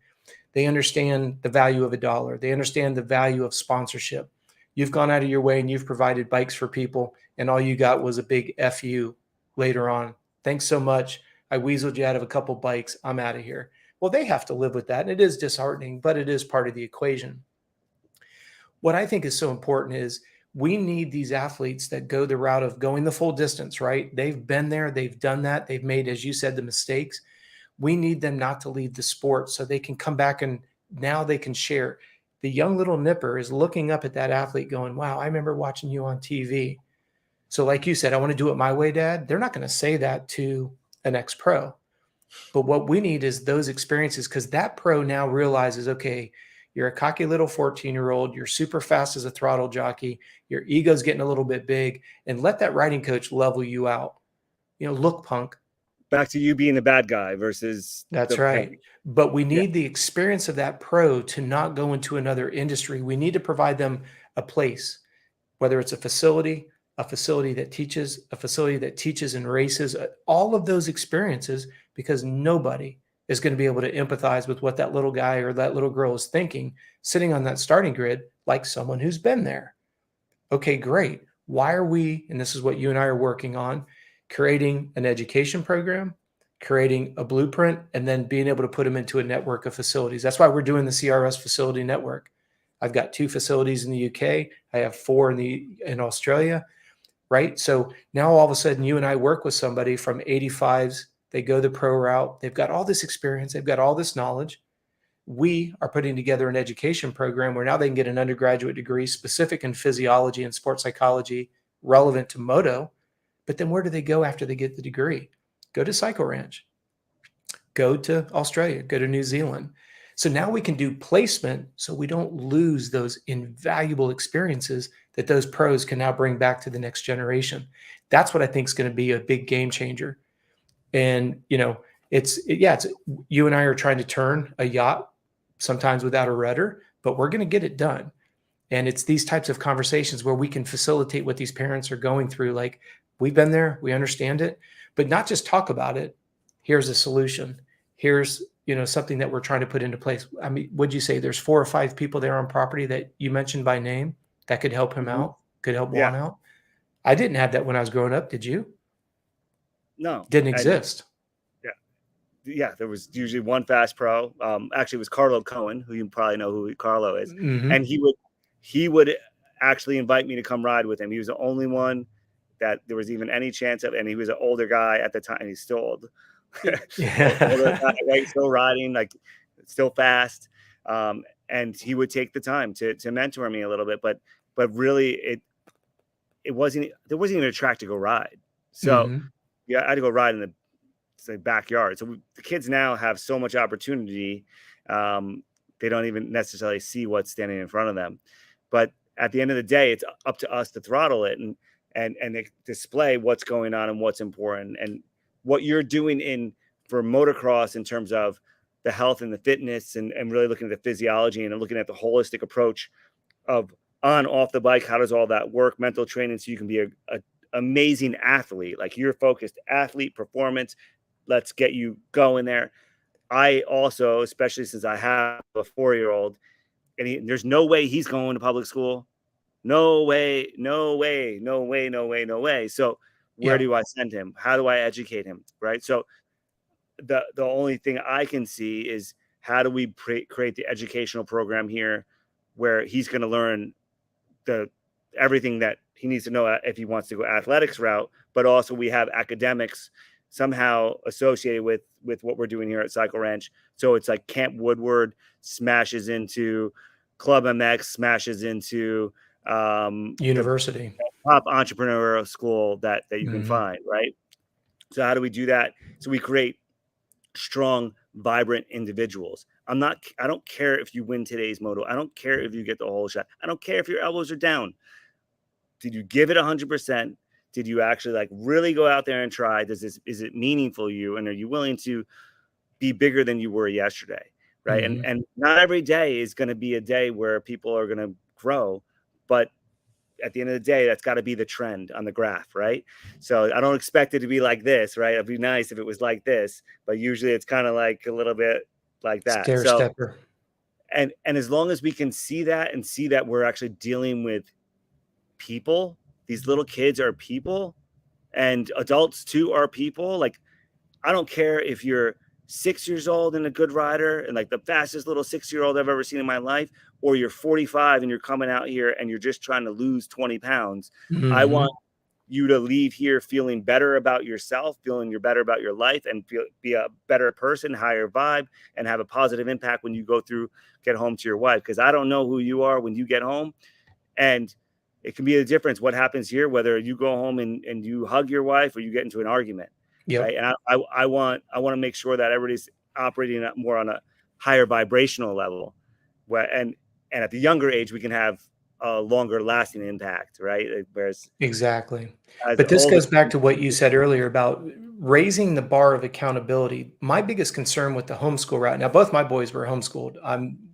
They understand the value of a dollar. They understand the value of sponsorship. You've gone out of your way and you've provided bikes for people, and all you got was a big FU later on. Thanks so much. I weaseled you out of a couple bikes. I'm out of here. Well, they have to live with that, and it is disheartening, but it is part of the equation. What I think is so important is we need these athletes that go the route of going the full distance, right? They've been there, they've done that, they've made, as you said, the mistakes. We need them not to leave the sport so they can come back and now they can share. The young little nipper is looking up at that athlete going, wow, I remember watching you on TV. So like you said, I want to do it my way, Dad. They're not going to say that to an ex-pro. But what we need is those experiences, because that pro now realizes, okay, you're a cocky little 14-year-old, you're super fast as a throttle jockey, your ego's getting a little bit big, and let that riding coach level you out. Look, punk. back to you being the bad guy versus That's the right. But we yeah, need the experience of that pro to not go into another industry. We need to provide them a place, whether it's a facility that teaches, a facility that teaches and races, all of those experiences, because nobody is going to be able to empathize with what that little guy or that little girl is thinking sitting on that starting grid like someone who's been there. Okay, great. Why are we, and this is what you and I are working on, creating an education program, creating a blueprint, and then being able to put them into a network of facilities. That's why we're doing the CRS facility network. I've got 2 facilities in the UK. I have 4 in Australia, right? So now all of a sudden you and I work with somebody from 85s. They go the pro route. They've got all this experience. They've got all this knowledge. We are putting together an education program where now they can get an undergraduate degree specific in physiology and sports psychology relevant to moto. But then where do they go after they get the degree? Go to Cycle Ranch, go to Australia, go to New Zealand. So now we can do placement so we don't lose those invaluable experiences that those pros can now bring back to the next generation. That's what I think is going to be a big game changer. And, it's you and I are trying to turn a yacht sometimes without a rudder, but we're going to get it done. And it's these types of conversations where we can facilitate what these parents are going through. Like, we've been there, we understand it, but not just talk about it. Here's a solution. Here's something that we're trying to put into place. I mean, would you say there's 4 or 5 people there on property that you mentioned by name that could help him Mhm. out, could help Yeah. Juan out? I didn't have that when I was growing up. Did you? No. Didn't And exist. yeah, yeah, there was usually one fast pro. Actually, it was Carlo Cohen, who you probably know who Carlo is, Hmm. and he would actually invite me to come ride with him. He was the only one that there was even any chance of, and he was an older guy at the time. And he's still old, older guy, Yeah. right? Still riding, like still fast. And he would take the time to mentor me a little bit, but really it wasn't there wasn't even a track to go ride. So Hmm. yeah, I had to go ride in the say backyard. So the kids now have so much opportunity. Um, they don't even necessarily see what's standing in front of them. But at the end of the day, it's up to us to throttle it and display what's going on and what's important and what you're doing in for motocross in terms of the health and the fitness and really looking at the physiology and looking at the holistic approach of on off the bike. How does all that work? Mental training so you can be a amazing athlete. Like you're focused athlete performance. Let's get you going there. I also, especially since I have a 4-year-old, and there's no way he's going to public school. No way, no way, no way, no way, no way. So where Yeah. do I send him? How do I educate him? Right. So the only thing I can see is how do we create the educational program here where he's going to learn the everything that he needs to know if he wants to go athletics route, but also we have academics somehow associated with what we're doing here at Cycle Ranch. So it's like Camp Woodward smashes into Club MX, smashes into the University. top entrepreneurial school that you can Hmm. find, right? So how do we do that? So we create strong, vibrant individuals. I don't care if you win today's moto. I don't care if you get the whole shot. I don't care if your elbows are down. Did you give it 100%? Did you actually like really go out there and try? Is it meaningful to you? And are you willing to be bigger than you were yesterday? Right. Hmm. And not every day is going to be a day where people are going to grow, but at the end of the day, that's got to be the trend on the graph, right? So I don't expect it to be like this, right? It'd be nice if it was like this, but usually it's kind of like a little bit like that. Stair So stepper. and as long as we can see that and see that we're actually dealing with people, these little kids are people, and adults too are people. Like I don't care if you're 6 years old and a good rider and like the fastest little 6-year-old I've ever seen in my life, or you're 45 and you're coming out here and you're just trying to lose 20 pounds. I want Hmm. you to leave here feeling better about yourself, feeling you're better about your life, and be a better person, higher vibe, and have a positive impact when you get home to your wife. Because I don't know who you are when you get home, and it can be a difference what happens here, whether you go home and you hug your wife or you get into an argument, right? Yep. And I want to make sure that everybody's operating more on a higher vibrational level, where and at the younger age we can have a longer lasting impact, right? Whereas Exactly. as But this older, goes back to what you said earlier about raising the bar of accountability. My biggest concern with the homeschool route, now both my boys were homeschooled.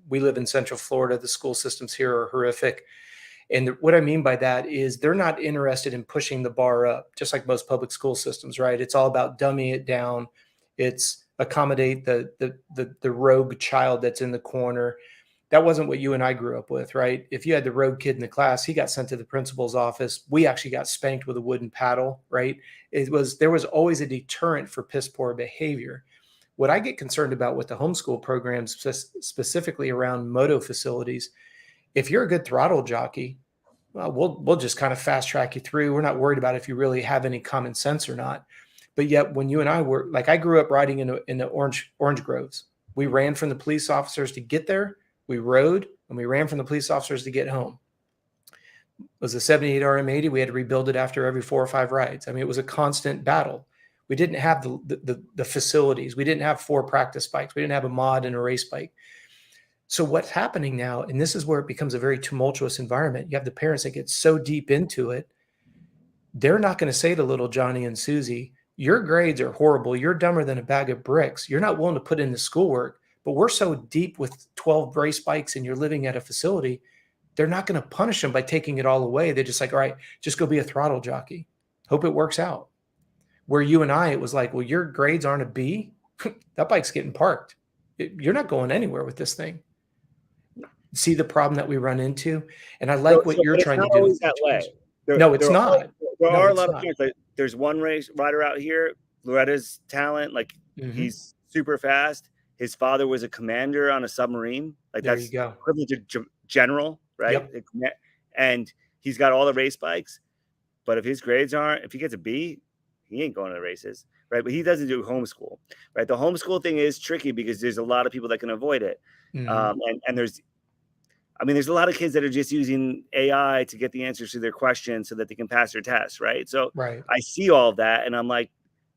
We live in Central Florida. The school systems here are horrific. And what I mean by that is they're not interested in pushing the bar up, just like most public school systems, right? It's all about dumbing it down. It's accommodate the rogue child that's in the corner. That wasn't what you and I grew up with, right? If you had the rogue kid in the class, he got sent to the principal's office. We actually got spanked with a wooden paddle, right? There was always a deterrent for piss poor behavior. What I get concerned about with the homeschool programs, specifically around moto facilities, if you're a good throttle jockey, well, we'll just kind of fast track you through. We're not worried about if you really have any common sense or not. But yet, when you and I were like, I grew up riding in the orange groves. We ran from the police officers to get there. We rode and we ran from the police officers to get home. It was a 78 RM80. We had to rebuild it after every 4 or 5 rides. I mean, it was a constant battle. We didn't have the facilities. We didn't have 4 practice bikes. We didn't have a mod and a race bike. So what's happening now, and this is where it becomes a very tumultuous environment. You have the parents that get so deep into it, they're not going to say to little Johnny and Susie, your grades are horrible. You're dumber than a bag of bricks. You're not willing to put in the schoolwork, but we're so deep with 12 race bikes and you're living at a facility. They're not going to punish them by taking it all away. They're just like, all right, just go be a throttle jockey. Hope it works out. Where you and I, it was like, well, your grades aren't a B. That bike's getting parked. You're not going anywhere with this thing. See the problem that we run into? And I So, like what you're but it's trying to not do always with that way. education. No, it's not. There No, are a it's lot of not. parents. Like, there's one race rider out here, Loretta's talent. Like, he's super fast. His father was a commander on a submarine. Like, There you that's go. equivalent to general, right? Yep. And he's got all the race bikes. But if his grades aren't, if he gets a B, he ain't going to the races, right? But he doesn't do homeschool, right? The homeschool thing is tricky because there's a lot of people that can avoid it. And there's a lot of kids that are just using AI to get the answers to their questions so that they can pass their tests, right? So Right. I see all of that, and I'm like,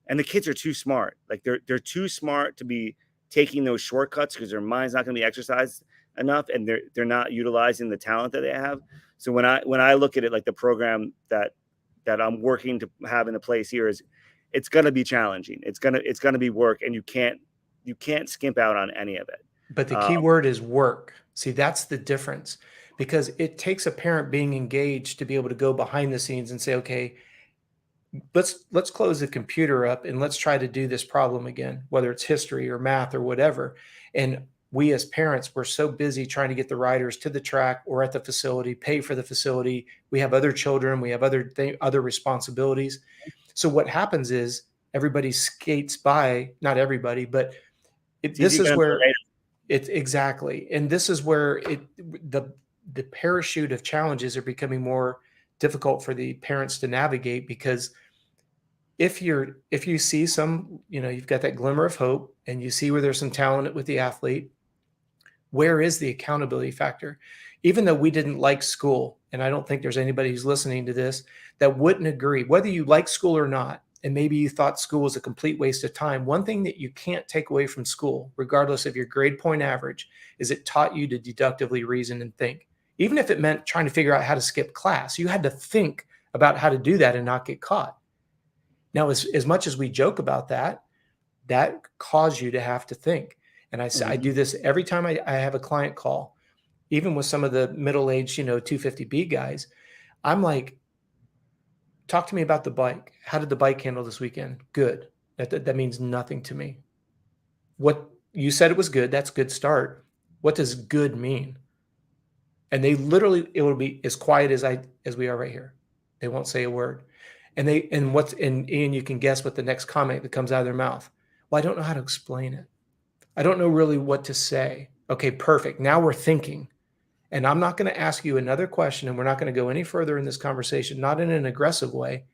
and the kids are too smart. Like they're too smart to be taking those shortcuts because their mind's not going to be exercised enough, and they're not utilizing the talent that they have. So when I look at it, like the program that I'm working to have in place here is, it's going to be challenging. It's going to be work, and you can't skimp out on any of it. But the key word is work. See, that's the difference, because it takes a parent being engaged to be able to go behind the scenes and say, okay, let's close the computer up and let's try to do this problem again, whether it's history or math or whatever. And we as parents, we're so busy trying to get the riders to the track or at the facility, pay for the facility. We have other children, we have other responsibilities. So what happens is everybody skates by, not everybody, but this is where it's exactly. And this is where the parachute of challenges are becoming more difficult for the parents to navigate, because if you see some, you've got that glimmer of hope and you see where there's some talent with the athlete, where is the accountability factor? Even though we didn't like school, and I don't think there's anybody who's listening to this that wouldn't agree, whether you like school or not, and maybe you thought school was a complete waste of time, one thing that you can't take away from school, regardless of your grade point average, is it taught you to deductively reason and think. Even if it meant trying to figure out how to skip class, you had to think about how to do that and not get caught. Now, as much as we joke about that caused you to have to think. And I do this every time I have a client call, even with some of the middle-aged, 250B guys. I'm like, talk to me about the bike. How did the bike handle this weekend? Good. That means nothing to me. What you said, it was good. That's a good start. What does good mean? And they literally, it will be as quiet as we are right here. They won't say a word. And Ian, you can guess what the next comment that comes out of their mouth. Well, I don't know how to explain it. I don't know really what to say. Okay, perfect. Now we're thinking. And I'm not going to ask you another question, and we're not going to go any further in this conversation, not in an aggressive way.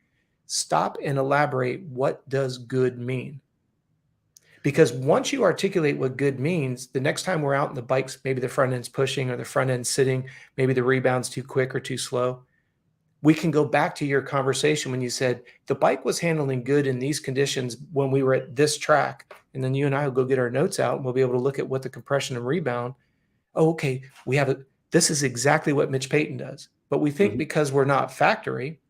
Stop and elaborate. What does good mean? Because once you articulate what good means, the next time we're out in the bikes, maybe the front end's pushing or the front end's sitting, maybe the rebound's too quick or too slow, we can go back to your conversation when you said the bike was handling good in these conditions when we were at this track. And then you and I will go get our notes out and we'll be able to look at what the compression and rebound. Oh, okay, we have it. This is exactly what Mitch Payton does. But we think because we're not factory,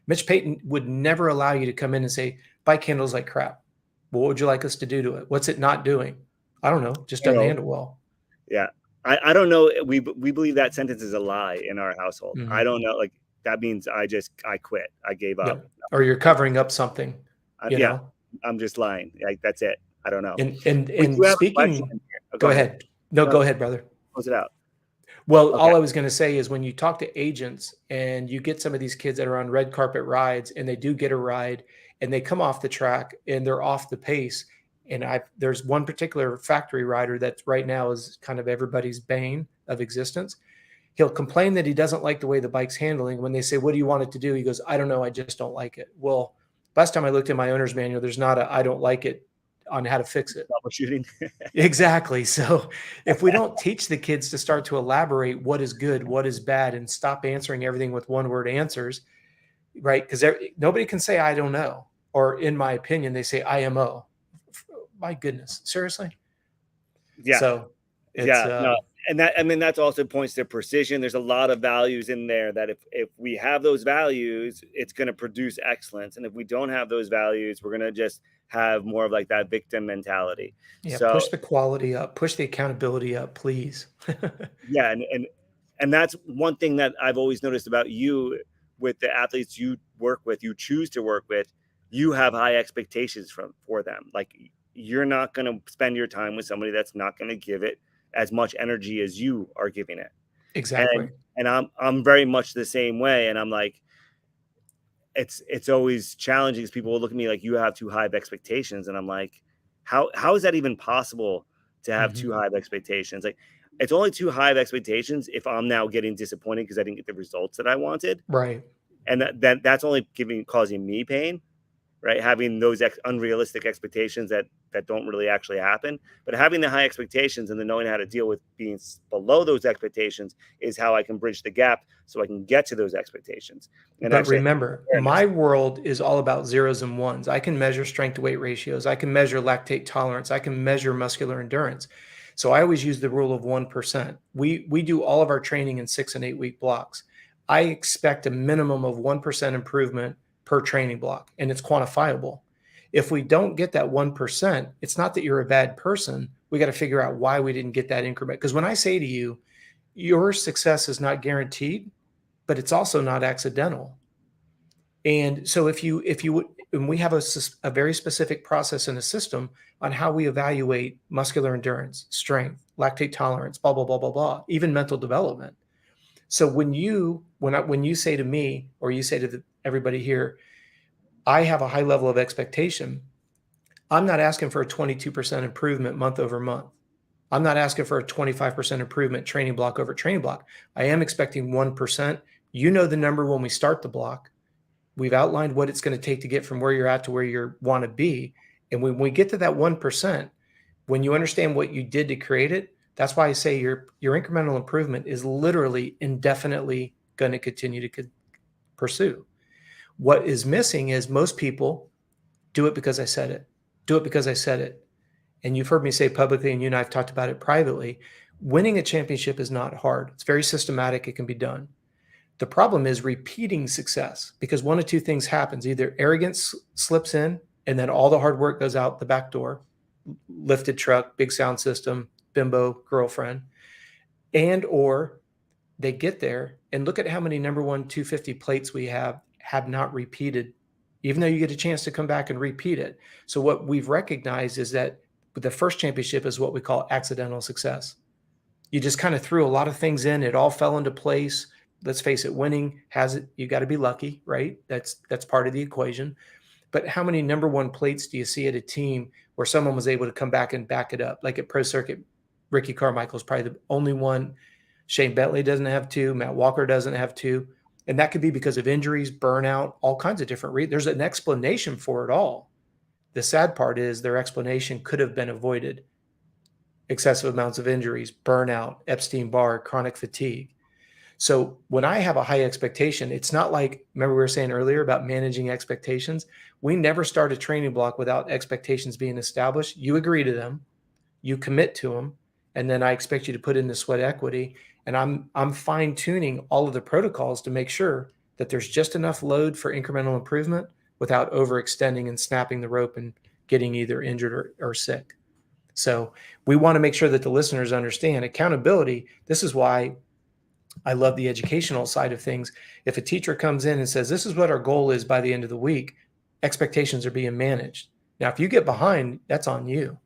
Mitch Payton would never allow you to come in and say, bike handles like crap. Well, what would you like us to do to it? What's it not doing? I don't know. Just doesn't handle well. Yeah. I don't know. We believe that sentence is a lie in our household. I don't know. Like, that means I quit. I gave up. Yep. Or you're covering up something. You know? I'm just lying. Like, that's it. I don't know. And speaking, go ahead. No, go ahead, brother. Close it out. Well, all I was going to say is when you talk to agents and you get some of these kids that are on red carpet rides and they do get a ride and they come off the track and they're off the pace. And there's one particular factory rider that right now is kind of everybody's bane of existence. He'll complain that he doesn't like the way the bike's handling. When they say, what do you want it to do? He goes, I don't know. I just don't like it. Well, last time I looked at my owner's manual, there's not a I don't like it on how to fix it. Troubleshooting. Exactly. So if we don't teach the kids to start to elaborate what is good, what is bad, and stop answering everything with one word answers, right? Because nobody can say, I don't know. Or in my opinion, they say IMO. My goodness. Seriously? Yeah. So it's, no. And that also points to precision. There's a lot of values in there that if we have those values, it's going to produce excellence. And if we don't have those values, we're going to just have more of like that victim mentality. Yeah. So push the quality up, push the accountability up, please. Yeah. And that's one thing that I've always noticed about you with the athletes you work with, you choose to work with, you have high expectations for them. Like you're not going to spend your time with somebody that's not going to give it as much energy as you are giving it. Exactly. And I'm very much the same way. And I'm like, it's always challenging because people will look at me like, you have too high of expectations. And I'm like, how is that even possible to have too Mhm. high of expectations? Like, it's only too high of expectations if I'm now getting disappointed because I didn't get the results that I wanted. Right. And that's only causing me pain, right? Having those unrealistic expectations that don't really actually happen. But having the high expectations and then knowing how to deal with being below those expectations is how I can bridge the gap so I can get to those expectations. And But actually, remember, awareness. my world is all about zeros and ones. I can measure strength to weight ratios. I can measure lactate tolerance. I can measure muscular endurance. So I always use the rule of 1%. We do all of our training in 6 and 8 week blocks. I expect a minimum of 1% improvement per training block, and it's quantifiable. If we don't get that 1%, it's not that you're a bad person. We got to figure out why we didn't get that increment. Because when I say to you, your success is not guaranteed, but it's also not accidental. And so and we have a very specific process and a system on how we evaluate muscular endurance, strength, lactate tolerance, blah, blah, blah, blah, blah, even mental development. So when you say to me, or you say to everybody here, I have a high level of expectation, I'm not asking for a 22% improvement month over month. I'm not asking for a 25% improvement training block over training block. I am expecting 1%. You know the number when we start the block. We've outlined what it's going to take to get from where you're at to where you want to be. And when we get to that 1%, when you understand what you did to create it, that's why I say your incremental improvement is literally indefinitely going to continue to pursue. What is missing is most people do it because I said it. Do it because I said it. And you've heard me say publicly, and you and I have talked about it privately, winning a championship is not hard. It's very systematic. It can be done. The problem is repeating success, because one of two things happens. Either arrogance slips in and then all the hard work goes out the back door, lifted truck, big sound system, bimbo, girlfriend, and or they get there and look at how many number one 250 plates we have not repeated, even though you get a chance to come back and repeat it. So what we've recognized is that the first championship is what we call accidental success. You just kind of threw a lot of things in. It all fell into place. Let's face it, winning has it. You got to be lucky, right? That's part of the equation. But how many number one plates do you see at a team where someone was able to come back and back it up? Like at Pro Circuit, Ricky Carmichael is probably the only one. Shane Bentley doesn't have two. Matt Walker doesn't have two. And that could be because of injuries, burnout, all kinds of different reasons. There's an explanation for it all. The sad part is their explanation could have been avoided. Excessive amounts of injuries, burnout, Epstein-Barr, chronic fatigue. So when I have a high expectation, it's not like, remember we were saying earlier about managing expectations. We never start a training block without expectations being established. You agree to them, you commit to them, and then I expect you to put in the sweat equity. And I'm fine tuning all of the protocols to make sure that there's just enough load for incremental improvement without overextending and snapping the rope and getting either injured or sick. So we want to make sure that the listeners understand accountability. This is why I love the educational side of things. If a teacher comes in and says, this is what our goal is by the end of the week, expectations are being managed. Now, if you get behind, that's on you.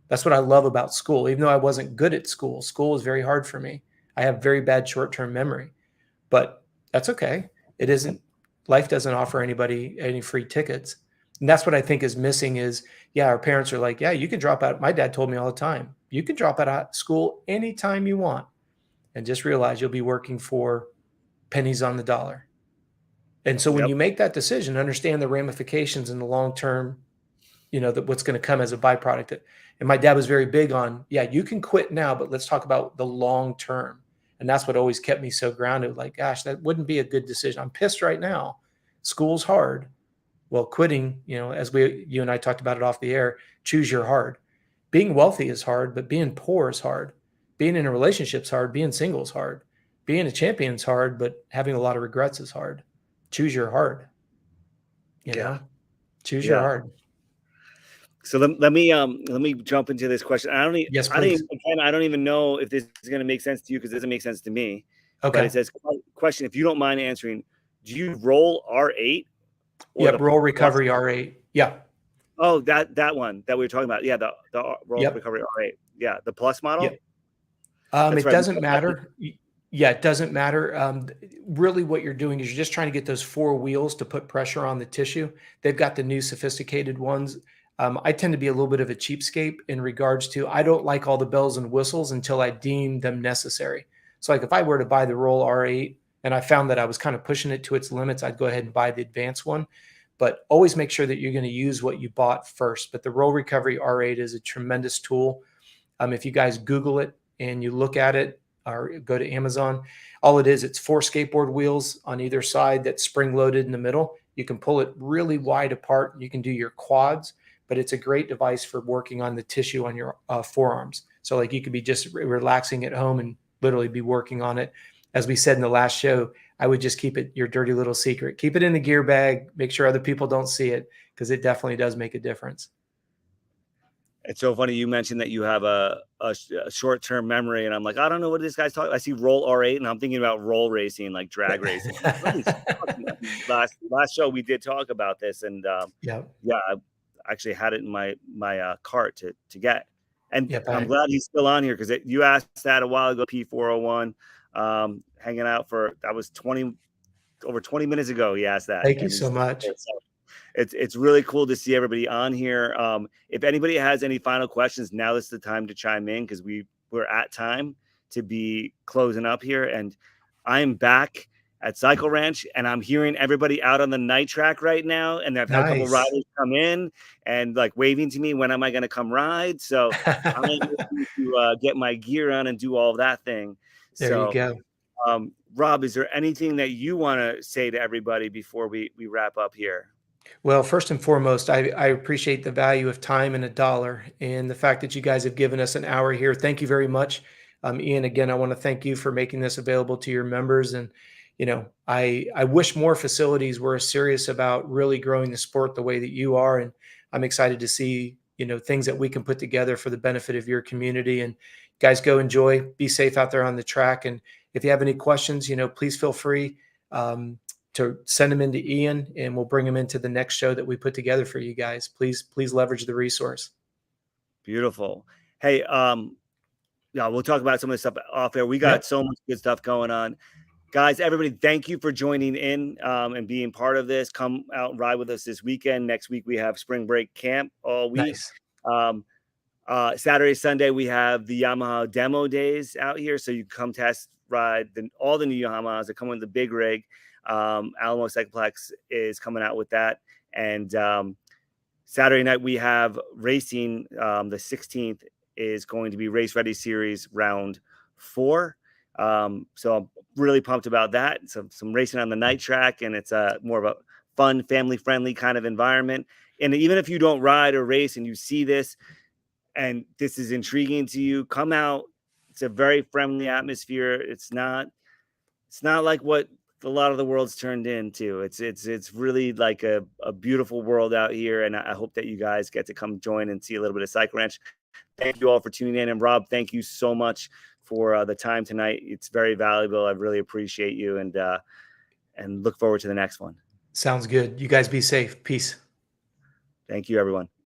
That's what I love about school. Even though I wasn't good at school, school was very hard for me. I have very bad short-term memory, but that's okay. It isn't, life doesn't offer anybody any free tickets. And that's what I think is missing is, yeah, our parents are like, yeah, you can drop out. My dad told me all the time, you can drop out of school anytime you want. And just realize you'll be working for pennies on the dollar. And so when Yep. you make that decision, understand the ramifications in the long term, that what's going to come as a byproduct. And my dad was very big on, yeah, you can quit now, but let's talk about the long term. And that's what always kept me so grounded. Like, gosh, that wouldn't be a good decision. I'm pissed right now. School's hard. Well, quitting, as you and I talked about it off the air, choose your hard. Being wealthy is hard, but being poor is hard. Being in a relationship is hard. Being single is hard. Being a champion is hard, but having a lot of regrets is hard. Choose your hard. Choose your hard. So let me jump into this question. Yes, please. I don't even know if this is going to make sense to you because it doesn't make sense to me. Okay. But it says, question, if you don't mind answering, do you roll R8? Yep, roll recovery R8. Yeah. Oh, that one that we were talking about. Yeah, the roll Yep. recovery R8. Yeah, the plus model. Yep. That's It right. doesn't matter. Yeah, it doesn't matter. Really, what you're doing is you're just trying to get those four wheels to put pressure on the tissue. They've got the new sophisticated ones. I tend to be a little bit of a cheapskate in regards to I don't like all the bells and whistles until I deem them necessary. So, like if I were to buy the Roll R8 and I found that I was kind of pushing it to its limits, I'd go ahead and buy the advanced one. But always make sure that you're going to use what you bought first. But the Roll Recovery R8 is a tremendous tool. If you guys Google it and you look at it or go to Amazon, all it is, it's four skateboard wheels on either side that's spring loaded in the middle. You can pull it really wide apart. You can do your quads, but it's a great device for working on the tissue on your forearms. So like you could be just relaxing at home and literally be working on it. As we said in the last show, I would just keep it your dirty little secret. Keep it in the gear bag. Make sure other people don't see it because it definitely does make a difference. It's so funny you mentioned that you have a short-term memory, and I'm like, I don't know what this guy's talking. I see roll R8, and I'm thinking about roll racing, like drag racing. I'm like, what is talking about? Last show we did talk about this, and Yeah. yeah, I actually had it in my cart to get, and Yep. I'm glad he's still on here because you asked that a while ago. P401, hanging out for that was over 20 minutes ago. He asked that, Thank you and he's so still much. here. So it's really cool to see everybody on here. If anybody has any final questions, now is the time to chime in because we're at time to be closing up here. And I'm back at Cycle Ranch, and I'm hearing everybody out on the night track right now. And I've had a couple Nice. riders come in and like waving to me, when am I going to come ride? So I'm looking to get my gear on and do all that thing. There you So, go. Rob, is there anything that you want to say to everybody before we wrap up here? Well, first and foremost, I appreciate the value of time and a dollar and the fact that you guys have given us an hour here. Thank you very much. Ian, again, I want to thank you for making this available to your members. And, I wish more facilities were serious about really growing the sport the way that you are. And I'm excited to see, things that we can put together for the benefit of your community. And guys, go enjoy, be safe out there on the track. And if you have any questions, please feel free. To send them into Ian, and we'll bring them into the next show that we put together for you guys. Please leverage the resource. Beautiful. Hey, yeah, we'll talk about some of this stuff off air. We got Yep. so much good stuff going on. Guys, everybody, thank you for joining in and being part of this. Come out and ride with us this weekend. Next week, we have spring break camp all week. Nice. Um, Saturday, Sunday, we have the Yamaha demo days out here. So you come test ride all the new Yamahas that come with the big rig. Alamo Cycleplex is coming out with that. And Saturday night, we have racing. The 16th is going to be Race Ready Series round 4. So I'm really pumped about that. Some racing on the night track, and it's more of a fun, family-friendly kind of environment. And even if you don't ride or race and you see this and this is intriguing to you, come out. It's a very friendly atmosphere. It's not like what a lot of the world's turned into. It's really like a beautiful world out here, and I hope that you guys get to come join and see a little bit of Cycle Ranch. Thank you all for tuning in, and Rob, thank you so much for the time tonight. It's very valuable. I really appreciate you, and look forward to the next one. Sounds good. You guys be safe. Peace. Thank you, everyone.